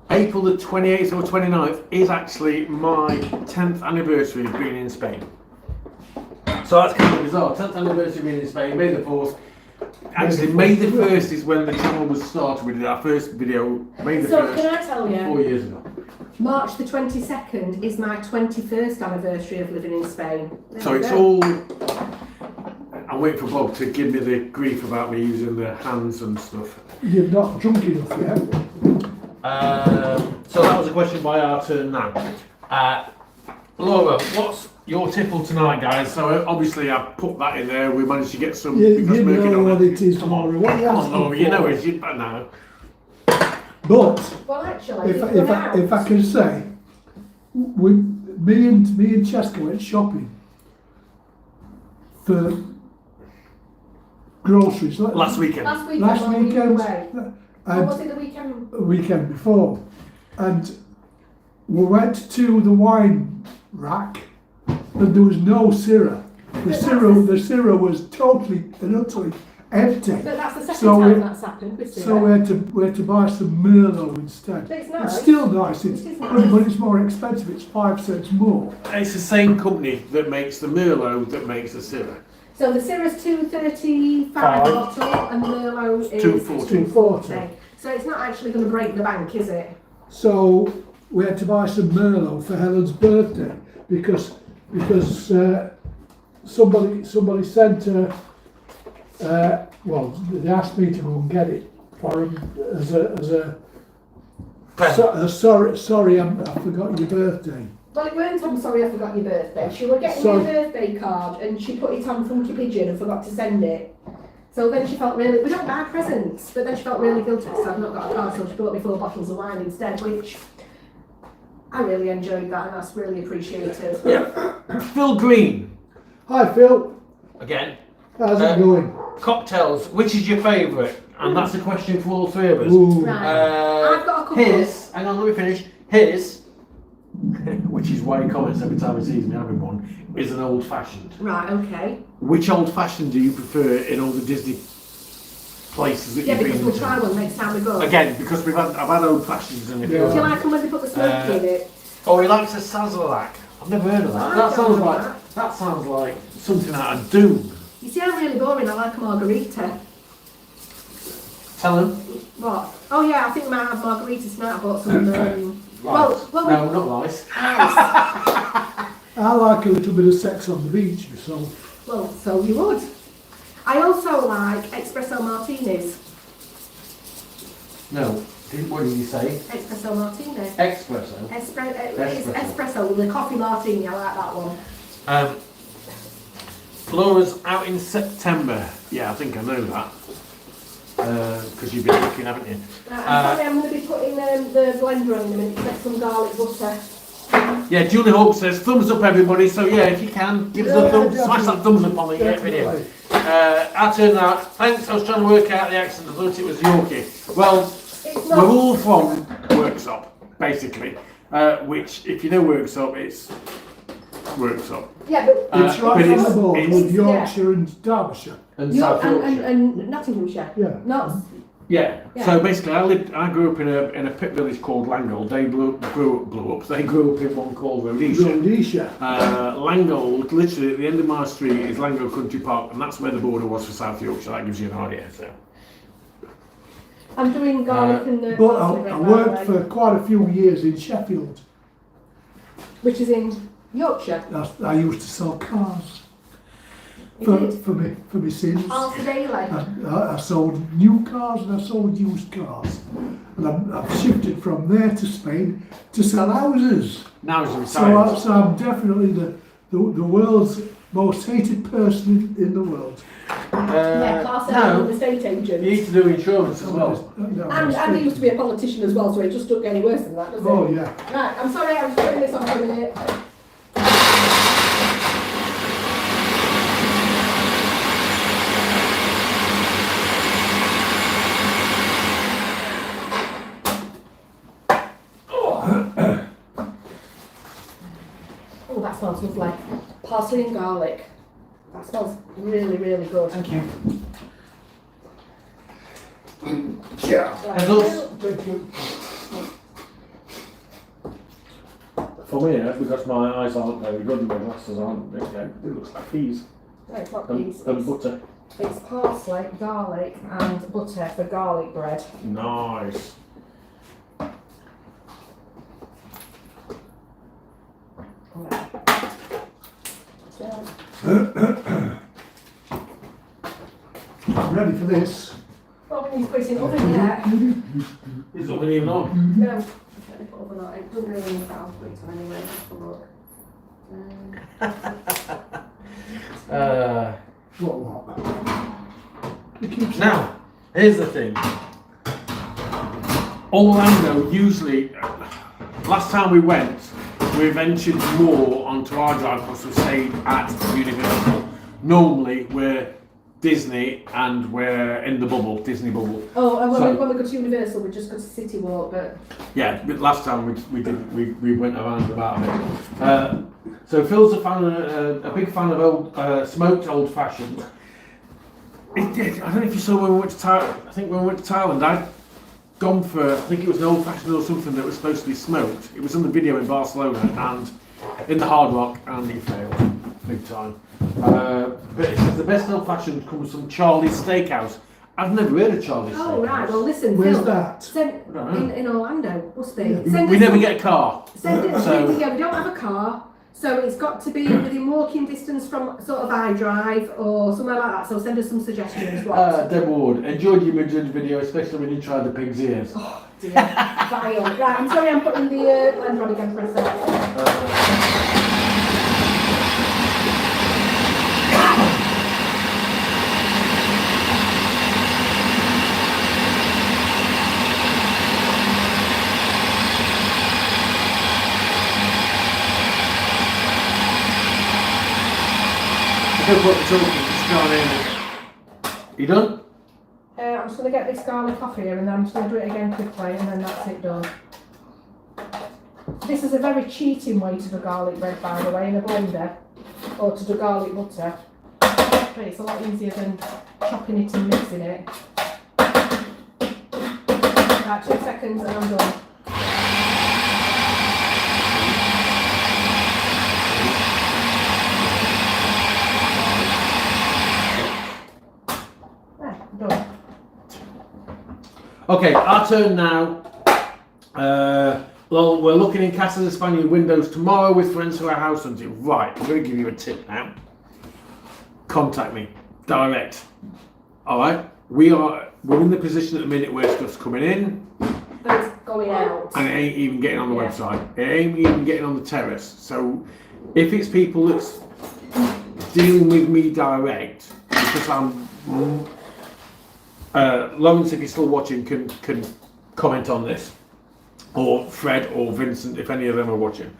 April the 28th or 29th is actually my 10th anniversary of being in Spain. So that's kind of bizarre. 10th anniversary of being in Spain, May the 4th. Actually, May the 1st is when the channel was started. We did our first video, May the 1st. So can I tell you? 4 years ago. March the 22nd is my 21st anniversary of living in Spain. There So you it's go. all... I'm waiting for Bob to give me the grief about me using the hands and stuff. You're not drunk enough yet. So that was a question by our turn now. Laura, what's your tipple tonight, guys? So obviously I put that in there. We managed to get some. You because working know on what it is, Come on, Laura. What are you come on, asking Laura. You know for? it. You know. But Well, actually, if I can say, me and Cheska went shopping for groceries Last weekend. last weekend, last when we were weekend away. Or and was it the weekend? weekend before, and we went to the wine rack, and there was no Syrah. The Syrah was totally and utterly empty. But that's the second So time we- that's happened with Syrah. So we had to buy some Merlot instead. But it's nice. It's still nice, It is nice. but it's more expensive. It's 5 cents more. It's the same company that makes the Merlot that makes the Syrah. So the Syrah's $2.35 a bottle and the Merlot is $2.40. $2.40. So it's not actually going to break the bank, is it? So we had to buy some Merlot for Helen's birthday because somebody sent her. Well, they asked me to go and get it for them as a sorry, I forgot your birthday. Well, it weren't I'm sorry I forgot your birthday. She were getting me a birthday card and she put it on Funky Pigeon and forgot to send it. So then she felt really, we don't buy presents, but then she felt really guilty because I've not got a card, so she bought me 4 bottles of wine instead, which I really enjoyed that and that's really appreciated. Yeah. Phil Green. Hi Phil, Again. how's it going? Cocktails. Which is your favourite? and that's a question for all three of us. Ooh. Right. I've got a couple. His, hang on, let me finish. His, which is why he comments every time he sees me having one, is an old fashioned. Right, okay. Which old fashioned do you prefer in all the Disney places that Yeah, you've been because we'll to? try one next time we go. Again, because I've had old fashions and Do you like them when they put the smoke in it? Oh, he likes a Sazerac. I've never heard of that. I That don't sounds know like that sounds like something out of Doom. You see, I'm really boring. I like a margarita. Tell him. What? Oh yeah, I think we might have margaritas tonight. I bought some. Rice. well, No, not rice. I like a little bit of sex on the beach myself. Well, so you would. I also like espresso martinis. No. What did you say? Espresso martini. Espresso. It's espresso with a coffee martini. I like that one. Laura's out in September. Yeah, I think I know that. Because you've been looking, haven't you? I'm sorry, I'm going to be putting the blender on in a minute to get some garlic butter. Yeah, Julie Hawk says thumbs up, everybody. So yeah, if you can, give us a thumb, definitely. smash that thumbs up on the video. I turned out. Thanks. I was trying to work out the accent. I thought it was Yorkie. Well, It's we're not. all from Worksop, basically. Which, if you know Worksop, it's Worksop. Yeah, but It's but right it's- on the border it's- with Yorkshire and Derbyshire. And York South Yorkshire. and Nottinghamshire. Yeah. Not. Yeah. Yeah. So basically, I grew up in a pit village called Langold. They grew up. They grew up in one called Rhodesia. Rhodesia. Langold, literally at the end of my street, is Langold Country Park, and that's where the border was for South Yorkshire. That gives you an idea. So. I'm doing garlic and the. But parsley I bread, by worked the for way, quite a few years in Sheffield. which is in Yorkshire. I used to sell cars You for did? for me sins. Half a daily. I sold new cars and I sold used cars. And I've shifted from there to Spain to sell houses. Now he's retired. So I'm definitely the world's most hated person in the world. Yeah, class A no, estate agent. you need to do insurance as well. And he used to be a politician as well, so it just don't get any worse than that, does it? Oh yeah. Right, I'm sorry, I was putting this on for a minute. Oh, that smells lovely. Parsley and garlic. That smells really, really good. Thank you. Yeah. Right. And those- Thank you. For me, because my eyes aren't very good and my glasses aren't, it looks like peas No, it's not and, peas. and butter. It's parsley, garlic, and butter for garlic bread. Nice. Right. So, I'm ready for this. well, we need to put it in the oven yet. Is it even on? No. Okay, put oven on. It doesn't really need to have it on anyway. Just a look. What? It keeps Now, here's the thing. Orlando usually, last time we went, we ventured more onto our drive because we stayed at Universal. Normally we're Disney and we're in the bubble, Disney bubble. Oh, and So- when we go to Universal, we just go to City Walk, but Yeah, but last time we went around about a bit. So Phil's a big fan of old smoked old fashioned. It did. I don't know if you saw when we went to Thailand. I think when we went to Thailand, I'd gone for, I think it was an old fashioned or something that was supposed to be smoked. It was on the video in Barcelona and in the Hard Rock, and he failed big time. But it says the best old fashioned comes from Charlie's Steakhouse. I've never heard of Charlie's Steakhouse. oh right, well listen, Where's Phil, that? Send, I don't know. in Orlando, must be. Yeah, Send We us never some- get a car. Send it, So- yeah, we don't have a car, so it's got to be within walking distance from sort of iDrive or somewhere like that. So send us some suggestions. What? Deb Ward, enjoyed your Madrid video, especially when you tried the pig's ears. Oh dear, vile. Right, I'm sorry, I'm putting the blender on again for a second. Don't put the talking, just go on in. You done? I'm just going to get this garlic off here and then I'm just going to do it again quickly and then that's it done. This is a very cheating way to do garlic bread, by the way, in a blender, or to do garlic butter. But it's a lot easier than chopping it and mixing it. Right, 2 seconds and I'm done. Done. Okay, our turn now. Well, we're looking in Casas de Spaniard windows tomorrow with friends who are house hunting. Right, I'm going to give you a tip now. Contact me, direct. All right, we're in the position at the minute where stuff's coming in. But it's going out. And it ain't even getting on the website. It ain't even getting on the terrace. So, if it's people that's dealing with me direct, because I'm Lawrence, if you're still watching, can comment on this, or Fred or Vincent, if any of them are watching.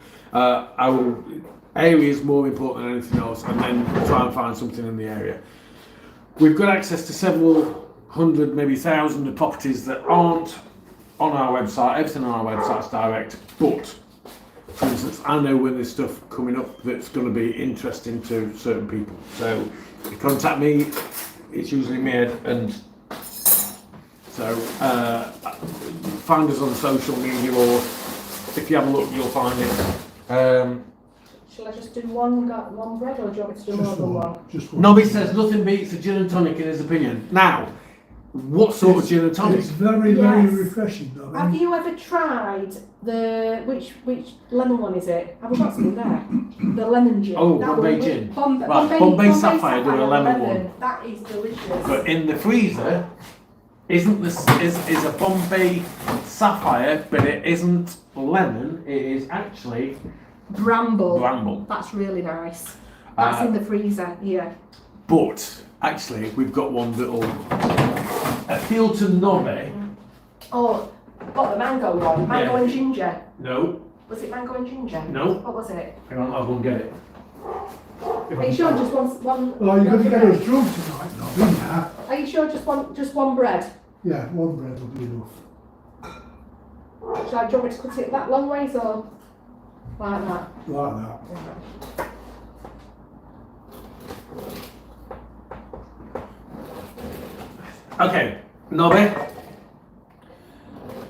Area is more important than anything else, and then try and find something in the area. We've got access to several hundred, maybe thousands of properties that aren't on our website. Everything on our website is direct, but for instance, I know when there's stuff coming up that's going to be interesting to certain people. So, if you contact me, it's usually made, and so find us on social media, or if you have a look, you'll find it. Shall I just do one bread, or do you want me to do more than one? Just one. Nobby says nothing beats a gin and tonic in his opinion. Now, what sort of gin and tonic? It's very, very refreshing, though. Have you ever tried the which lemon one is it? Have we got some there? The lemon gin. Oh, That Bombay one, gin. Bombay Sapphire do a lemon one. That is delicious. But in the freezer, isn't this is a Bombay Sapphire, but it isn't lemon. It is actually bramble. That's really nice. That's in the freezer here. But actually, we've got one that'll appeal to Nobby. Oh, what, the mango one? Mango and ginger? No. Was it mango and ginger? No. What was it? Hang on, I'll go and get it. Are you sure just one? Oh, you're going to get us drunk tonight, Nobby, yeah? Are you sure just one bread? Yeah, one bread will be enough. Do you want me to cut it that long ways or like that? Like that. Okay, Nobby.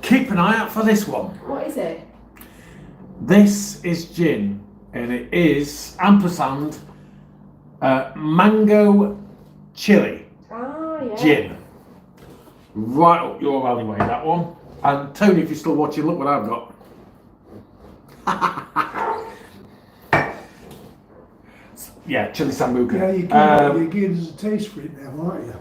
Keep an eye out for this one. What is it? This is gin, and it is ampersand mango chili gin. Right up your alleyway, that one. And Tony, if you're still watching, look what I've got. Yeah, chili sambuca. Yeah, you're giving us a taste for it now, aren't you?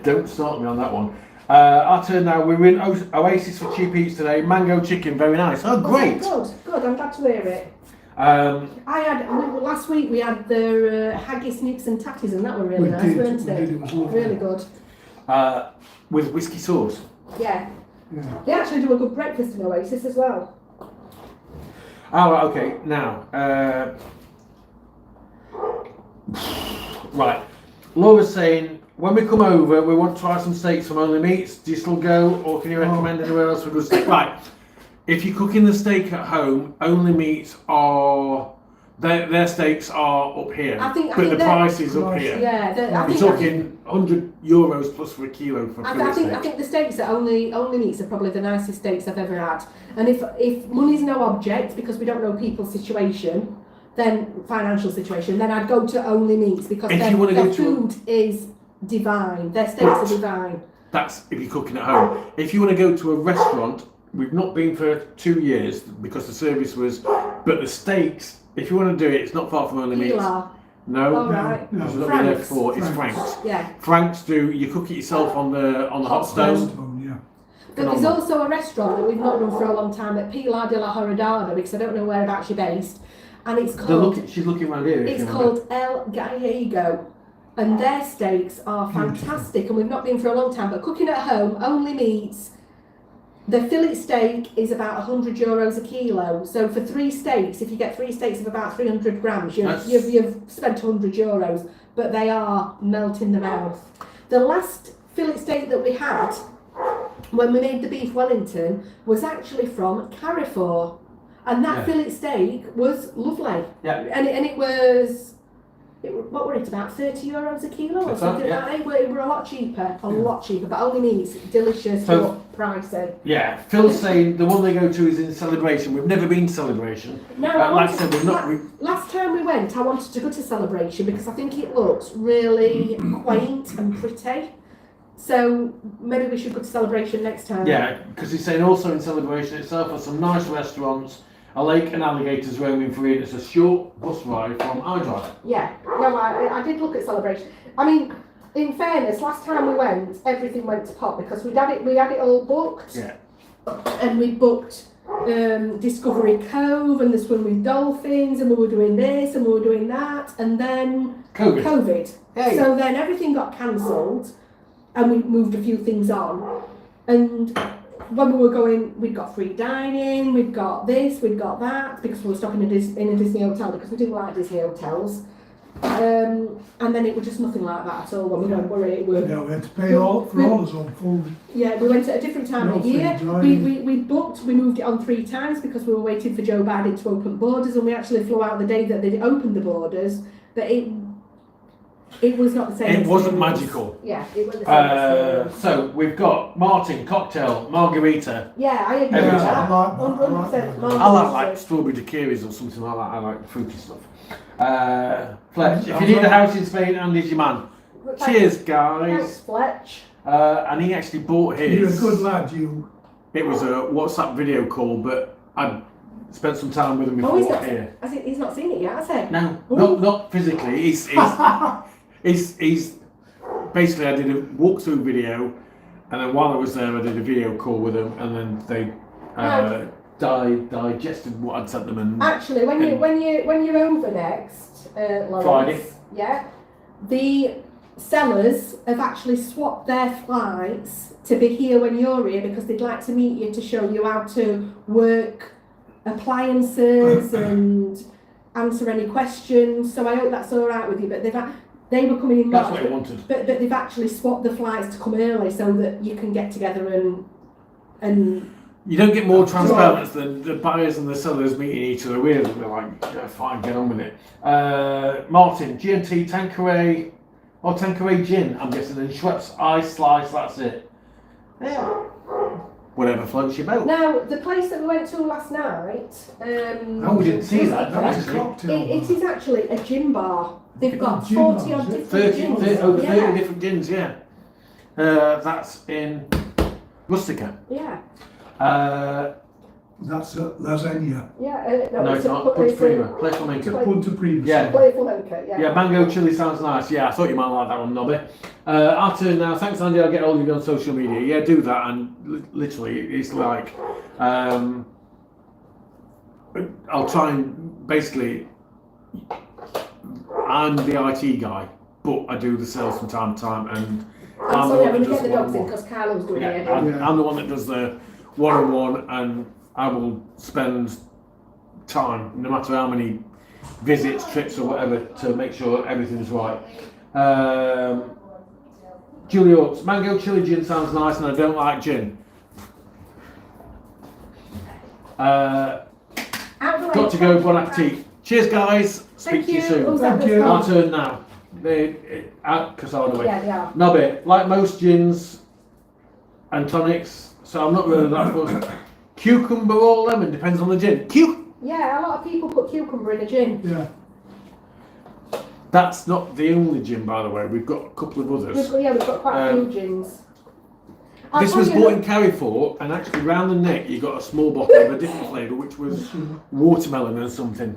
Don't start me on that one. Our turn now. We're in Oasis for cheap eats today. Mango chicken, very nice. Oh, great. Good. I'm glad to hear it. Last week we had the haggis, nips and tatties, and that were really nice, weren't they? It was lovely. Really good. With whiskey sauce. Yeah. Yeah. They actually do a good breakfast in Oasis as well. Oh, okay. Now, right. Laura's saying, when we come over, we want to try some steaks from Only Meats. Do you still go, or can you recommend anywhere else for good steak? Right. If you're cooking the steak at home, Only Meats are their steaks are up here, but the price is up here. Yeah, you're talking €100 plus for a kilo for I think the steaks at Only Meats are probably the nicest steaks I've ever had. And if money's no object, because we don't know people's situation, then financial situation, then I'd go to Only Meats because their food is divine. Their steaks are divine. That's if you're cooking at home. If you want to go to a restaurant, we've not been for 2 years because the service was, but the steaks, if you want to do it, it's not far from Only Meats. No, oh, right. No. It's not been there before. It's Frank's. Yeah. Frank's you cook it yourself on the hot stone. Yeah. But there's also a restaurant that we've not done for a long time at Pilar de la Horadada, because I don't know whereabouts you're based, and it's called. She's looking around here. It's called El Gallego, and their steaks are fantastic, and we've not been for a long time. But cooking at home, Only Meats. The fillet steak is about €100 a kilo. So for 3 steaks, if you get 3 steaks of about 300 grams, you've spent €100. But they are melt in the mouth. The last fillet steak that we had when we made the beef Wellington was actually from Carrefour, and that fillet steak was lovely. Yeah. And it was. What were it, about €30 a kilo or something like that? It were a lot cheaper, but only means delicious, but pricey. Yeah, Phil's saying the one they go to is in Celebration. We've never been to Celebration. No, like I said, we've not. Last time we went, I wanted to go to Celebration because I think it looks really quaint and pretty. So maybe we should go to Celebration next time. Yeah, because he's saying also in Celebration itself are some nice restaurants, a lake and alligators roaming free, and it's a short bus ride from iDrive. Yeah, no, I did look at Celebration. I mean, in fairness, last time we went, everything went to pot because we had it all booked. Yeah. And we booked Discovery Cove and the swim with dolphins, and we were doing this and we were doing that, and then COVID. Hey. So then everything got cancelled, and we moved a few things on, and when we were going, we'd got free dining, we'd got this, we'd got that, because we were stopping in a Disney hotel because we didn't like Disney hotels. And then it was just nothing like that at all when we went. Yeah, we had to pay for all us on food. Yeah, we went at a different time of year. We booked, we moved it on 3 times because we were waiting for Joe Biden to open borders, and we actually flew out the day that they opened the borders, but it was not the same. It wasn't magical. Yeah, it wasn't the same. So we've got Martin, cocktail, margarita. Yeah, I agree with that. 100% margarita. I like strawberry daiquiris or something like that. I like fruity stuff. Fletch, if you need a house in Spain, Andy's your man. Cheers, guys. Thanks, Fletch. And he actually bought his. You're a good lad, you. It was a WhatsApp video call, but I spent some time with him before here. He's not seen it yet, has he? No, not physically. He's basically, I did a walkthrough video, and then while I was there, I did a video call with him, and then they digested what I'd sent them. And actually, when you're over next, Lawrence, Friday. yeah, the sellers have actually swapped their flights to be here when you're here because they'd like to meet you to show you how to work appliances and answer any questions. So I hope that's all right with you. But they were coming in March. That's what I wanted. But they've actually swapped the flights to come early so that you can get together and. You don't get more transparent than the buyers and the sellers meeting each other. We're like, yeah, fine, get on with it. Martin, G&T, Tanqueray gin, I'm guessing, and Schweppes ice slice, that's it. Yeah. Whatever floats your boat. Now, the place that we went to last night... we didn't see that. It is actually a gin bar. They've got 40 odd different 30 gins. different gins, yeah. That's in Rustica. Yeah. That's a lasagna. Yeah, no, it's not. Punta Prima. Playful It's a Maker. Punta Prima. Yeah. Playful Maker, yeah. Yeah, mango chili sounds nice. Yeah, I thought you might like that one, Nobby. Our turn now. Thanks, Andy. I'll get hold of you on social media. Yeah, do that. And literally, it's like, I'll try and basically, I'm the IT guy, but I do the sales from time to time. And I'm sorry, I'm going to get the dogs in because Carlo's doing it. I'm the one that does the one-on-one, and I will spend time, no matter how many visits, trips or whatever, to make sure everything's right. Julie Oaks, mango chili gin sounds nice and I don't like gin. Got to go, bon appetit. Cheers guys, speak to you soon. Thank you. Our turn now. Because I'm away. Yeah. Nobby, like most gins and tonics, so I'm not really that fussed. Cucumber or lemon, depends on the gin. Yeah, a lot of people put cucumber in a gin. Yeah. That's not the only gin, by the way. We've got a couple of others. We've got quite a few gins. This was bought in Carrefour, and actually round the neck you got a small bottle of a different flavour, which was watermelon and something.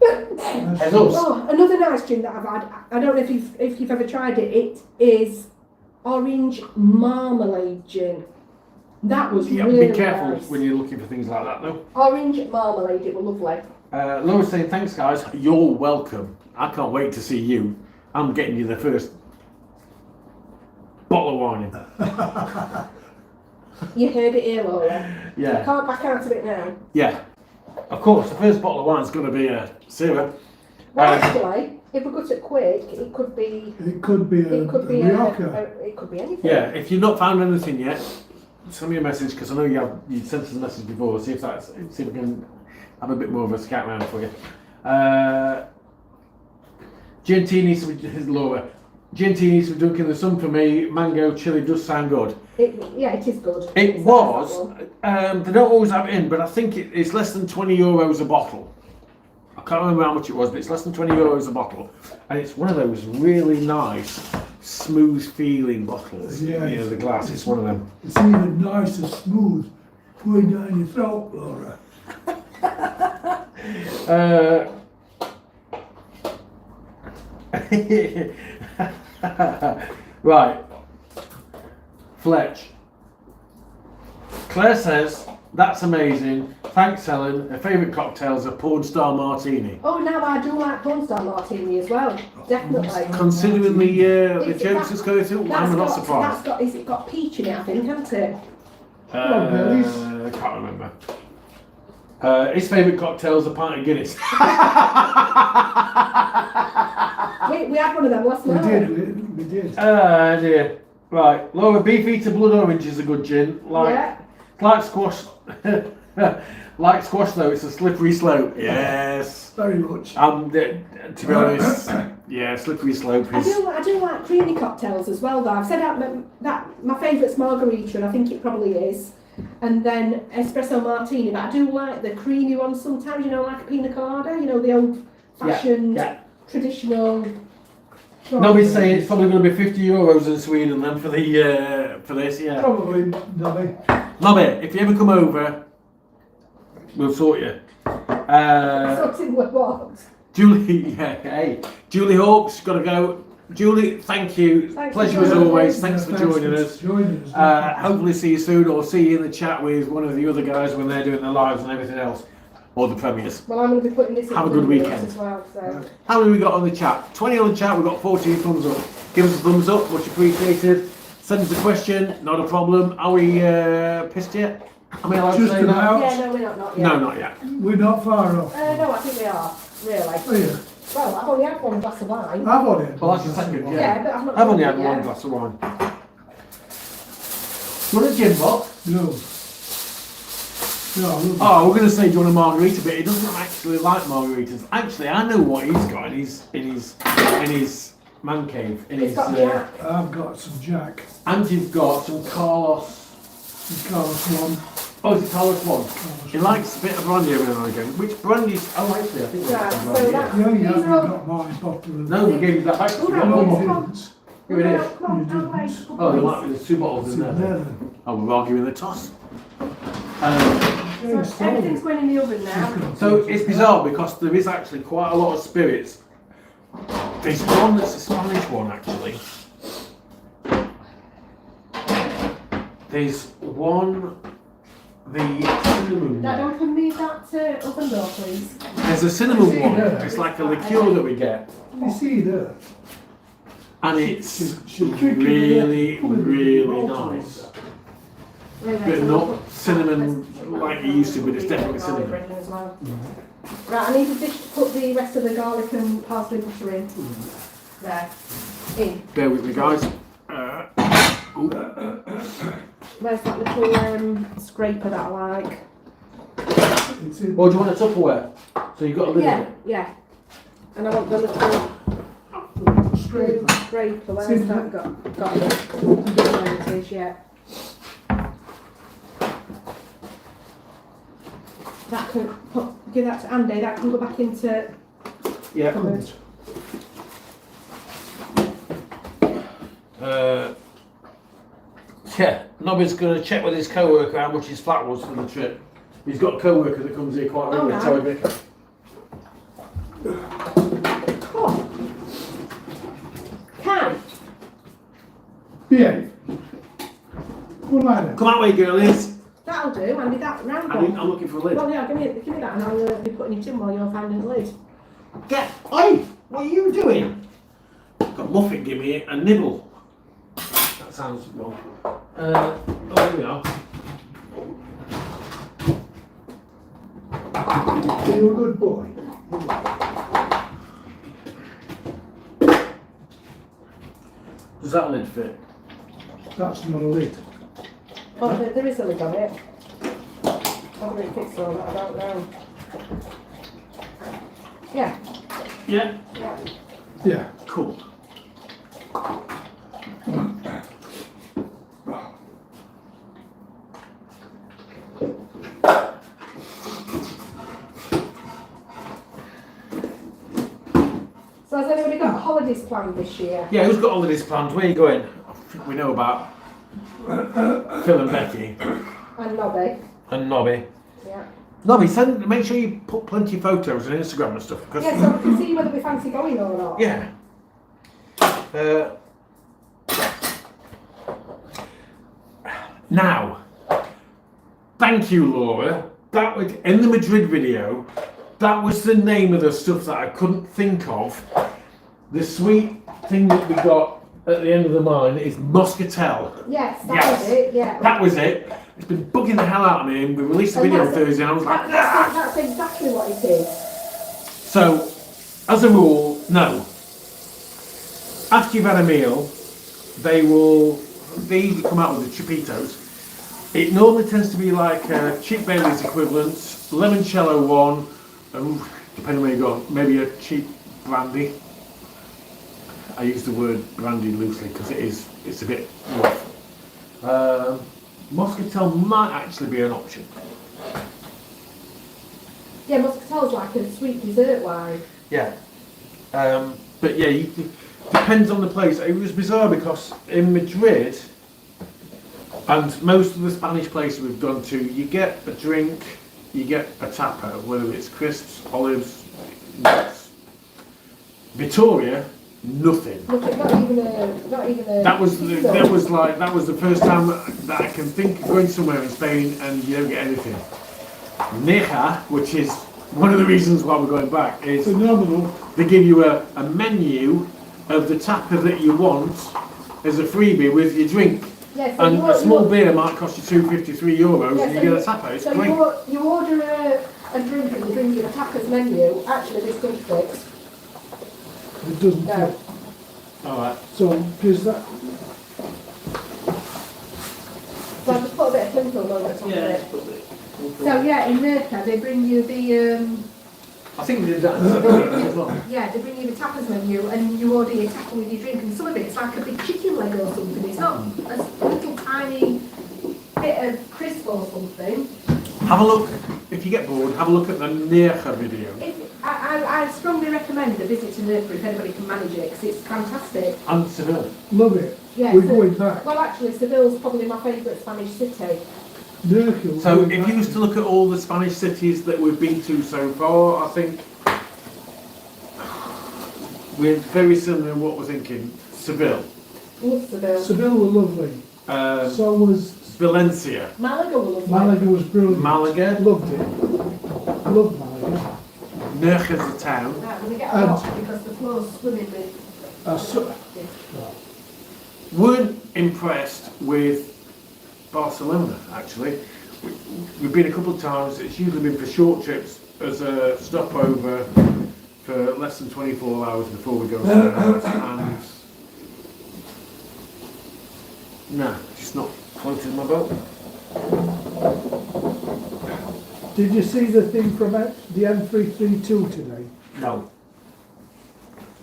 Oh, another nice gin that I've had. I don't know if you've ever tried it. It is orange marmalade gin. That was really be careful nice. when you're looking for things like that, though. Orange marmalade, it was lovely. Laura's saying, thanks guys, you're welcome. I can't wait to see you. I'm getting you the first bottle of wine. You heard it here, Laura. Yeah. You can't back out of it now. Yeah. Of course, the first bottle of wine's going to be a Syrah. Well, actually, if we got it quick, it could be. It could be a It could be Rioja. it could be anything. Yeah, if you've not found anything yet, send me a message because I know you sent us a message before. See if we can have a bit more of a scout round for you. G&T needs to be his Laura. G&T needs to be drinking the sun for me. Mango chili does sound good. It is good. It It's was. not that one. They don't always have it in, but I think it's less than €20 a bottle. I can't remember how much it was, but it's less than €20 a bottle, and it's one of those really nice, smooth feeling bottles. Yeah, You know, the glass. It's one of them. It's even nice and smooth going down your throat, Laura. Right, Fletch. Claire says, that's amazing. Thanks, Helen. Her favourite cocktails are porn star martini. Oh, now I do like prawn star martini as well. Definitely. Considering the It's jokes that- that's going through, I'm not surprised. Is it got peach in it? I think, hasn't it? I can't remember. His favourite cocktails are pint of Guinness. We had one of them last We night. did, we did. Dear. Right, Laura, Beefeater Blood Orange is a good gin. Like squash. Like squash though, it's a slippery slope. Yes. Very much. To be honest, yeah, slippery slope I is. do like creamy cocktails as well though. I've said that my favourite's margarita and I think it probably is. And then espresso martini, but I do like the creamy ones sometimes, you know, like a pina colada, you know, the old fashioned traditional. Nobody's saying it's probably going to be €50 in Sweden then for this, yeah. Probably, Nobby. Nobby, if you ever come over, we'll sort you. Something with what? Julie, Julie Hawkes, got to go. Julie, thank you. Thanks Pleasure for as joining always. us. Thanks for joining us. Joining us. Hopefully see you soon, or see you in the chat with one of the other guys when they're doing their lives and everything else, or the premieres. Well, I'm going to be putting this in Have a the good videos weekend. as well. So. How many we got on the chat? 20 on the chat. We've got 14 thumbs up. Give us a thumbs up, much appreciated. Send us a question, not a problem. Are we pissed yet? Am I allowed to Just say that? about. Yeah, no, we're not yet. No, not yet. We're not far off. No, I think we are, really. Oh, yeah. Well, I've only had one glass of wine. I've only had Well, that's one the second, glass of yeah. Yeah, but I've not I've only had drunk it one yet. glass of wine. You want a gin box? wine. No. No, look. Oh, we're going to say, do you want a margarita? But he doesn't actually like margaritas. Actually, I know what he's got in his man cave. It's got Jack. I've got some Jack. And you've got some Carlos. Carlos one. Oh, is it Carlos one? Carlos He one. likes a bit of brandy every now and again. Which brandy's? Oh, actually, I think Right, that's so brandy. that- Yeah, you These haven't are all- got my bottle of. No, we gave you that back. Oh, We right, got No, one yes. more. you didn't. Here it is. Come on, You I'll wait. didn't. Oh, there might be there's two bottles It's in in there. there then. then. Oh, we're arguing the toss. So everything's going in the oven now. So it's bizarre because there is actually quite a lot of spirits. There's one that's a Spanish one actually. There's one, the cinnamon Now, one. don't come need that oven door, please. There's a cinnamon See one. there. It's like a liqueur that we get, You see there. and it's She'll trick you really, with that. really nice. But not cinnamon like you used to, but it's definitely cinnamon. As well. Right, I need a dish to put the rest of the garlic and parsley butter in. There. In. Bear with me, guys. Ooh. Where's that little scraper that I like? It's in. Well, do you want a Tupperware? So you've got a lid on Yeah, it. yeah. And I want the little Straight. scraper. Where's See, that got it? There it is, yeah. That can give that to Andy. That can go back into Yeah. cupboard. Yeah, Nobby's going to check with his co-worker how much his flat was for the trip. He's got a co-worker that comes here quite regularly, right. Terry Vicker. Oh. Can. Behave. Come on, then. Come out way, girlies. That'll do, Andy. That round I'm one. looking for a lid. Well, yeah, give me that, and I'll be putting it in while you're finding the lid. Get, oi, what are you doing? Got Muffin, give me a nibble. That sounds wrong. Oh, here we are. You're a good boy. Does that lid fit? That's not a lid. Oh, there is a lid on it. Whether it fits or not, I don't know. Yeah. Yeah. Yeah. Yeah. Cool. So has anybody got holidays planned this year? Yeah, who's got holidays planned? Where are you going? I think we know about Phil and Becky And Nobby. and Nobby. Yeah. Nobby, make sure you put plenty of photos on Instagram and stuff. Cause Yeah, so we can see whether we fancy going or not. yeah. Now, thank you, Laura. That was in the Madrid video. That was the name of the stuff that I couldn't think of. The sweet thing that we got at the end of the mine is muscatel. Yes, that was it, yeah. That was it. It's been bugging the hell out of me, and we released a And video on that's- Thursday, and I was like, That's exactly what it is. So, as a rule, no. After you've had a meal, they usually come out with the chupitos. It normally tends to be like cheap Bailey's equivalents, limoncello one, and depending where you go, maybe a cheap brandy. I use the word brandy loosely because it's a bit rough. Muscatel might actually be an option. Yeah, muscatel's like a sweet dessert wine. Yeah. But yeah, depends on the place. It was bizarre because in Madrid and most of the Spanish places we've gone to, you get a drink, you get a tapa, whether it's crisps, olives, nuts. Vitoria, nothing. Look, not even a. That was the first time that I can think of going somewhere in Spain and you don't get anything. Neja, which is one of the reasons why we're going back, is Phenomenal. they give you a menu of the tapa that you want as a freebie with your drink. Yeah, so And you a small beer might cost you €2.53 yeah, and you so get a tapa. It's so great. you order a drink and they bring you a tapas menu. Actually, this doesn't fit. It doesn't No. fit. Alright. So, is that, So I just put a bit of twinkle on the top of it. So yeah, in Merca they bring you the I think we did that as well. yeah, they bring you the tapas menu and you order your tapa with your drink, and some of it's like a big chicken leg or something. It's not a little tiny bit of crisp or something. Have a look, if you get bored, have a look at the Neja video. I strongly recommend a visit to Merca if anybody can manage it, because it's fantastic. And Seville. love it. Yeah, We're so- going back. Well, actually, Seville's probably my favourite Spanish city. Nurkill, So going if back. you was to look at all the Spanish cities that we've been to so far, I think we're very similar in what we're thinking. Seville, Love Seville. Seville were lovely. So was Valencia, Malaga were lovely. Malaga was brilliant. Malaga, Loved it. Loved Malaga. Nerja's the town. Yeah, we get a And- lot because the floor's swimming with. Weren't impressed with Barcelona, actually. We've been a couple of times. It's usually been for short trips as a stopover for less than 24 hours before we go somewhere else. And no, just not floating my boat. Did you see the thing from the M332 today? No.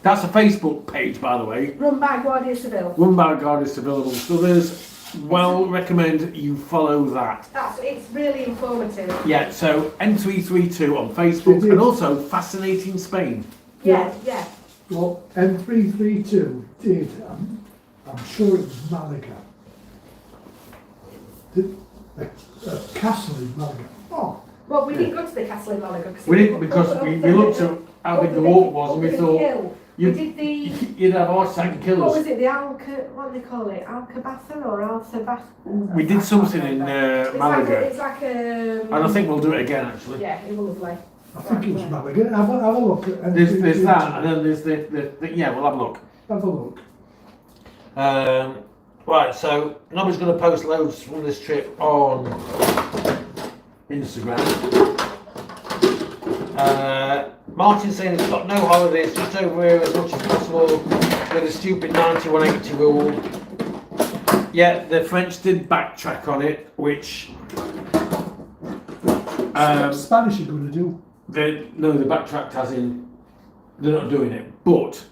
That's a Facebook page, by the way. Run by Guardia Seville. Run by Guardia Seville amongst others. Well, recommend you follow that. It's really informative. Yeah, so M332 on Facebook and also Fascinating Spain. Yeah, yeah. Well, M332 did, I'm sure it was Malaga. A castle in Malaga. Oh, Well, we didn't go to the castle in Malaga We didn't because we looked at how big the walk was and we thought we did the. you'd have eyesight and What kill was us. it? The what do they call it? Alcabasa or Alcabasa? We did something in Malaga, It's like a. and I think we'll do it again actually. Yeah, it was lovely. I think it was Malaga. Have a look at M332. There's that, and then there's the yeah, we'll have a look. Have a look. Right, so Nobby's going to post loads from this trip on Instagram. Martin's saying it's got no holidays, just over here as much as possible. with a stupid 90-180 rule. Yeah, the French did backtrack on it, which Spanish are going to do. the backtracked as in they're not doing it, but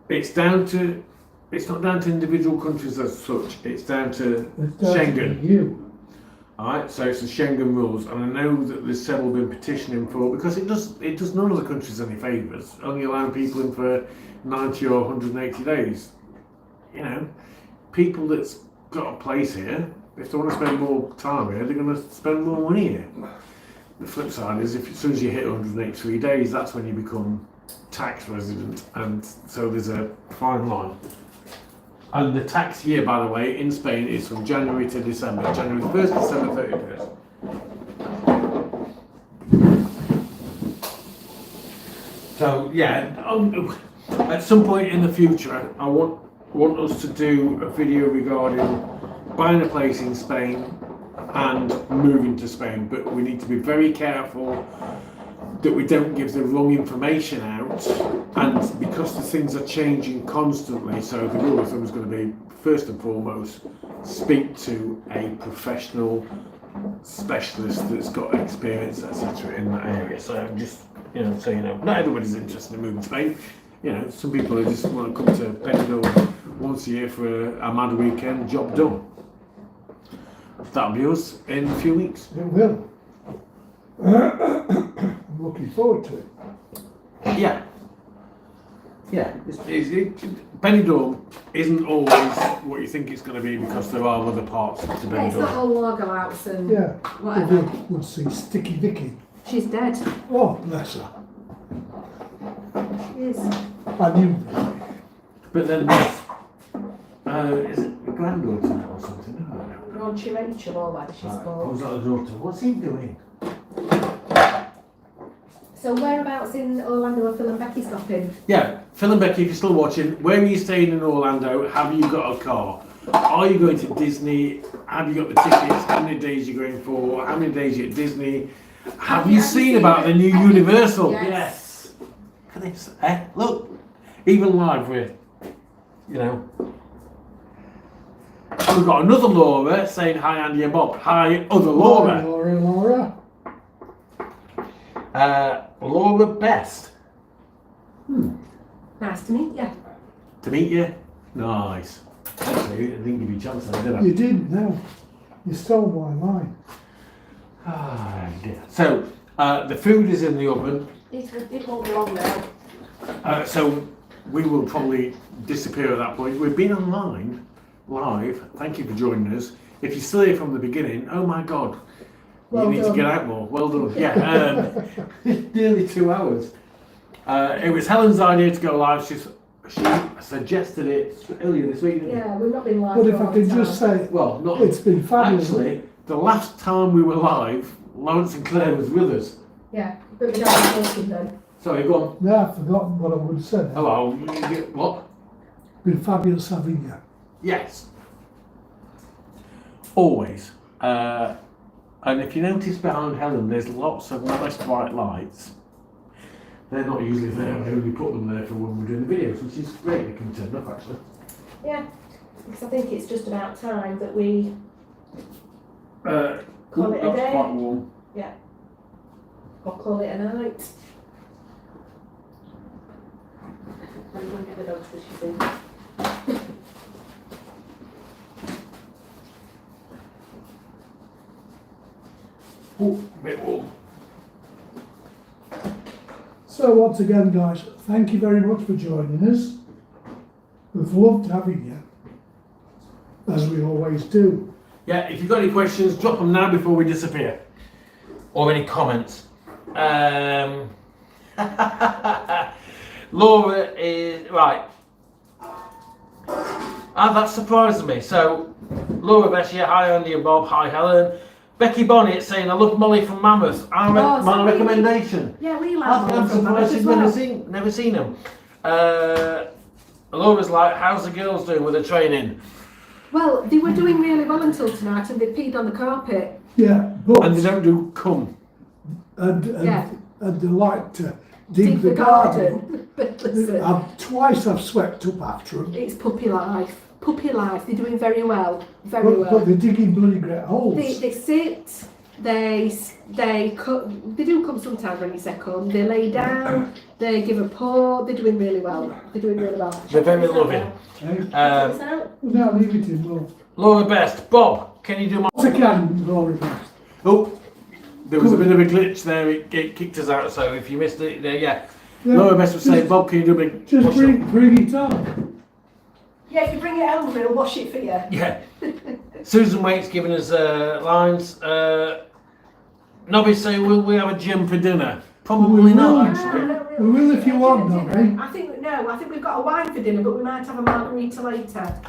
it's not down to individual countries as such. It's down to Schengen. Alright, so it's the Schengen rules, and I know that there's several been petitioning for, because it does none of the countries any favours, only allowing people in for 90 or 180 days. You know, people that's got a place here, if they want to spend more time here, they're going to spend more money here. The flip side is, as soon as you hit 183 days, that's when you become tax resident, and so there's a fine line. And the tax year, by the way, in Spain is from January to December. January 1st, December 31st. So, yeah, at some point in the future, I want us to do a video regarding buying a place in Spain and moving to Spain. But we need to be very careful that we don't give the wrong information out, and because the things are changing constantly, so the rule of thumb is going to be, first and foremost, speak to a professional specialist that's got experience, etc. in that area. So just, so you know, not everybody's interested in moving to Spain. You know, some people just want to come to Benidorm once a year for a mad weekend, job done. That'll be us in a few weeks. It will. I'm looking forward to it. Yeah. Benidorm isn't always what you think it's going to be, because there are other parts to Benidorm. Yeah, it's not all lager outs and whatever. We'll see Sticky Vicky. She's dead. Oh, bless her. She is. I knew that. But then is it the granddaughter now or something? Raunchy Rachel, or whatever she's called. Comes out the daughter. What's he doing? So whereabouts in Orlando are Phil and Becky stopping? Yeah, Phil and Becky, if you're still watching, where are you staying in Orlando? Have you got a car? Are you going to Disney? Have you got the tickets? How many days are you going for? How many days are you at Disney? Have you seen about the new Universal? Yes. Look at this. Look, even live we're, We've got another Laura saying hi Andy and Bob. Hi other Laura. Laura. Laura Best. Nice to meet you. To meet you? Nice. Actually, I didn't give you a chance then, did I? You didn't, no. You stole my line. Ah, dear. So, the food is in the oven. It won't be long now. So, we will probably disappear at that point. We've been online, live. Thank you for joining us. If you're still here from the beginning, oh my God. You need to get out more. Well done. Yeah, nearly 2 hours. It was Helen's idea to go live. She suggested it earlier this week, didn't Yeah, we've not been live. But if I can just say, well, not it's been fabulous. Actually, the last time we were live, Lawrence and Claire was with us. Yeah, but we don't have talking then. Sorry, go on. no, I've forgotten what I would have said. Oh, what? Been fabulous having you. Yes. Always. And if you notice behind Helen, there's lots of nice bright lights. They're not usually there. We only put them there for when we're doing the videos, which is great. They can turn up actually. Yeah, because I think it's just about time that we call it a that's day. quite warm. Yeah. Or call it a night. I'm going to get the dogs that she's in. Oh, a bit warm. So once again, guys, thank you very much for joining us. We've loved having you, as we always do. Yeah, if you've got any questions, drop them now before we disappear. Or any comments. Laura is right. That surprised me. So, Laura Bessia, hi Andy and Bob, hi Helen. Becky Bonnet saying, I love Molly from Mammoth. My recommendation. Yeah, we like I'm Molly from Mammoth surprised as she's well. never seen them. Laura's like, how's the girls doing with the training? Well, they were doing really well until tonight, and they peed on the carpet. Yeah, but And they don't do cum. and Yeah. they like to dig the garden. But listen, Twice I've swept up after them. it's puppy life. Puppy life. They're doing very well. Very But well. they're digging bloody great holes. They sit. They come. They do come sometimes when you say come. They lay down. They give a paw. They're doing really well. They're doing really well. They're very loving. Now leave it in, love. Laura Best, Bob, can you do my... I can, Rory Best. Oh, there was a bit of a glitch there, it kicked us out, so if you missed it, yeah. Laura Best was saying, Bob, can you do a big... Just bring it on. Yeah, if you bring it home, we'll wash it for you. Yeah. Susan Waite's giving us lines. Nobby's saying, will we have a gym for dinner? Probably not, actually. We will if you want, Nobby. I think we've got a wine for dinner, but we might have a margarita later.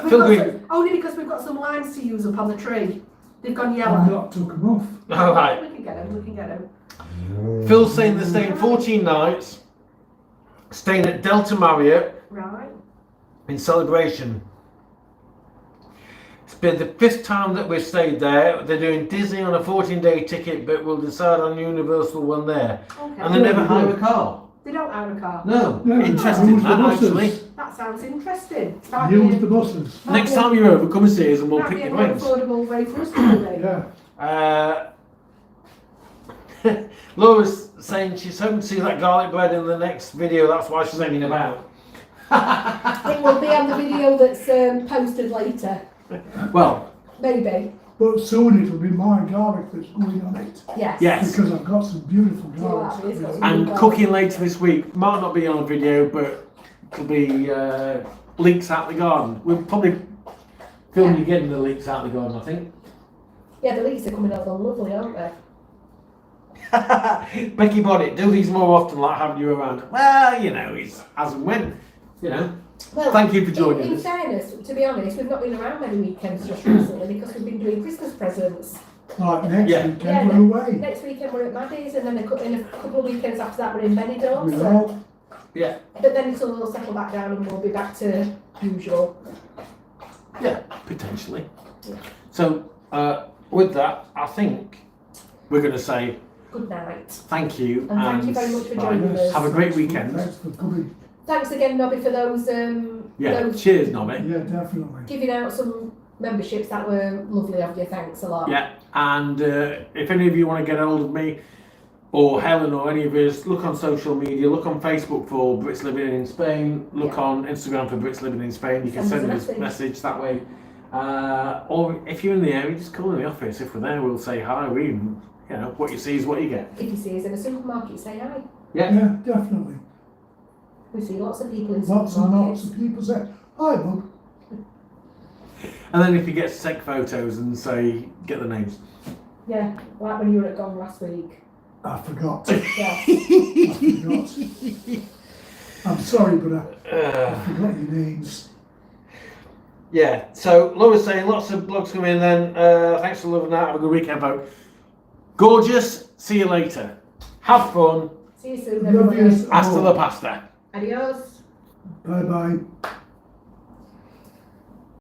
Phil Green... Only because we've got some limes to use up on the tree. They've gone yellow. I've not took them off. All right. We can get them. Phil's saying they're staying 14 nights, staying at Delta Marriott Right. in celebration. It's been the 5th time that we've stayed there. They're doing Disney on a 14-day ticket, but we'll decide on Universal when there. Okay. And they never hire a car. They don't own a car. No, No, interesting use the that buses. actually. That sounds interesting. Use the buses. Next time you're over, come and see us and we'll That'd pick be a your more brains. affordable way for us to do it. Yeah. Laura's saying she's hoping to see that garlic bread in the next video, that's why she's hanging about. It will be on the video that's posted later. Well, Maybe. But soon it'll be my garlic that's going on it. Yes. yes. Because I've got some beautiful Yeah, garlic. it's got some And cooking later this week might not be on video, but it'll be leeks out the garden. We'll probably film you getting the leeks out the garden, I think. Yeah, the leeks are coming out lovely, aren't they? Becky Bonnet, do these more often, like having you around. Well, you know, it's as and when, you know. Well, Thank you for joining in us. fairness, to be honest, we've not been around many weekends just recently because we've been doing Christmas presents. Like next Yeah. weekend we're away. Next weekend we're at Maddie's, and then in a couple of weekends after that we're in Benidorm. We're So, out. Yeah, but then it'll all settle back down and we'll be back to usual. yeah, potentially. Yeah. So, with that, I think we're going to say Good night. thank you. And thank you very much for bye. joining us. Have a great weekend. Thanks for coming. Thanks again, Nobby, for those Yeah, those cheers, Nobby. Yeah, definitely. giving out some memberships. That were lovely of you. Thanks a lot. Yeah, and if any of you want to get hold of me or Helen or any of us, look on social media, look on Facebook for Brits Living in Spain, look on Instagram for Brits Living in Spain. You can send us a message that way. Or if you're in the area, just call in the office. If we're there, we'll say hi. You know, what you see is what you get. If you see us in a supermarket, say hi. Yeah. Yeah, definitely. We see lots of people in Lots and lots supermarkets. of people say, hi, Bob. And then if you get to take photos and say, get the names. Yeah, like when you were at Gone last week. I forgot. Yes. I forgot. I'm sorry, but I forgot your names. Yeah, so Laura's saying lots of blogs coming in then. Thanks for loving that. Have a good weekend, folks. Gorgeous. See you later. Have fun. See you soon, Love everybody. yous Hasta all. la pasta. Adios. Bye-bye.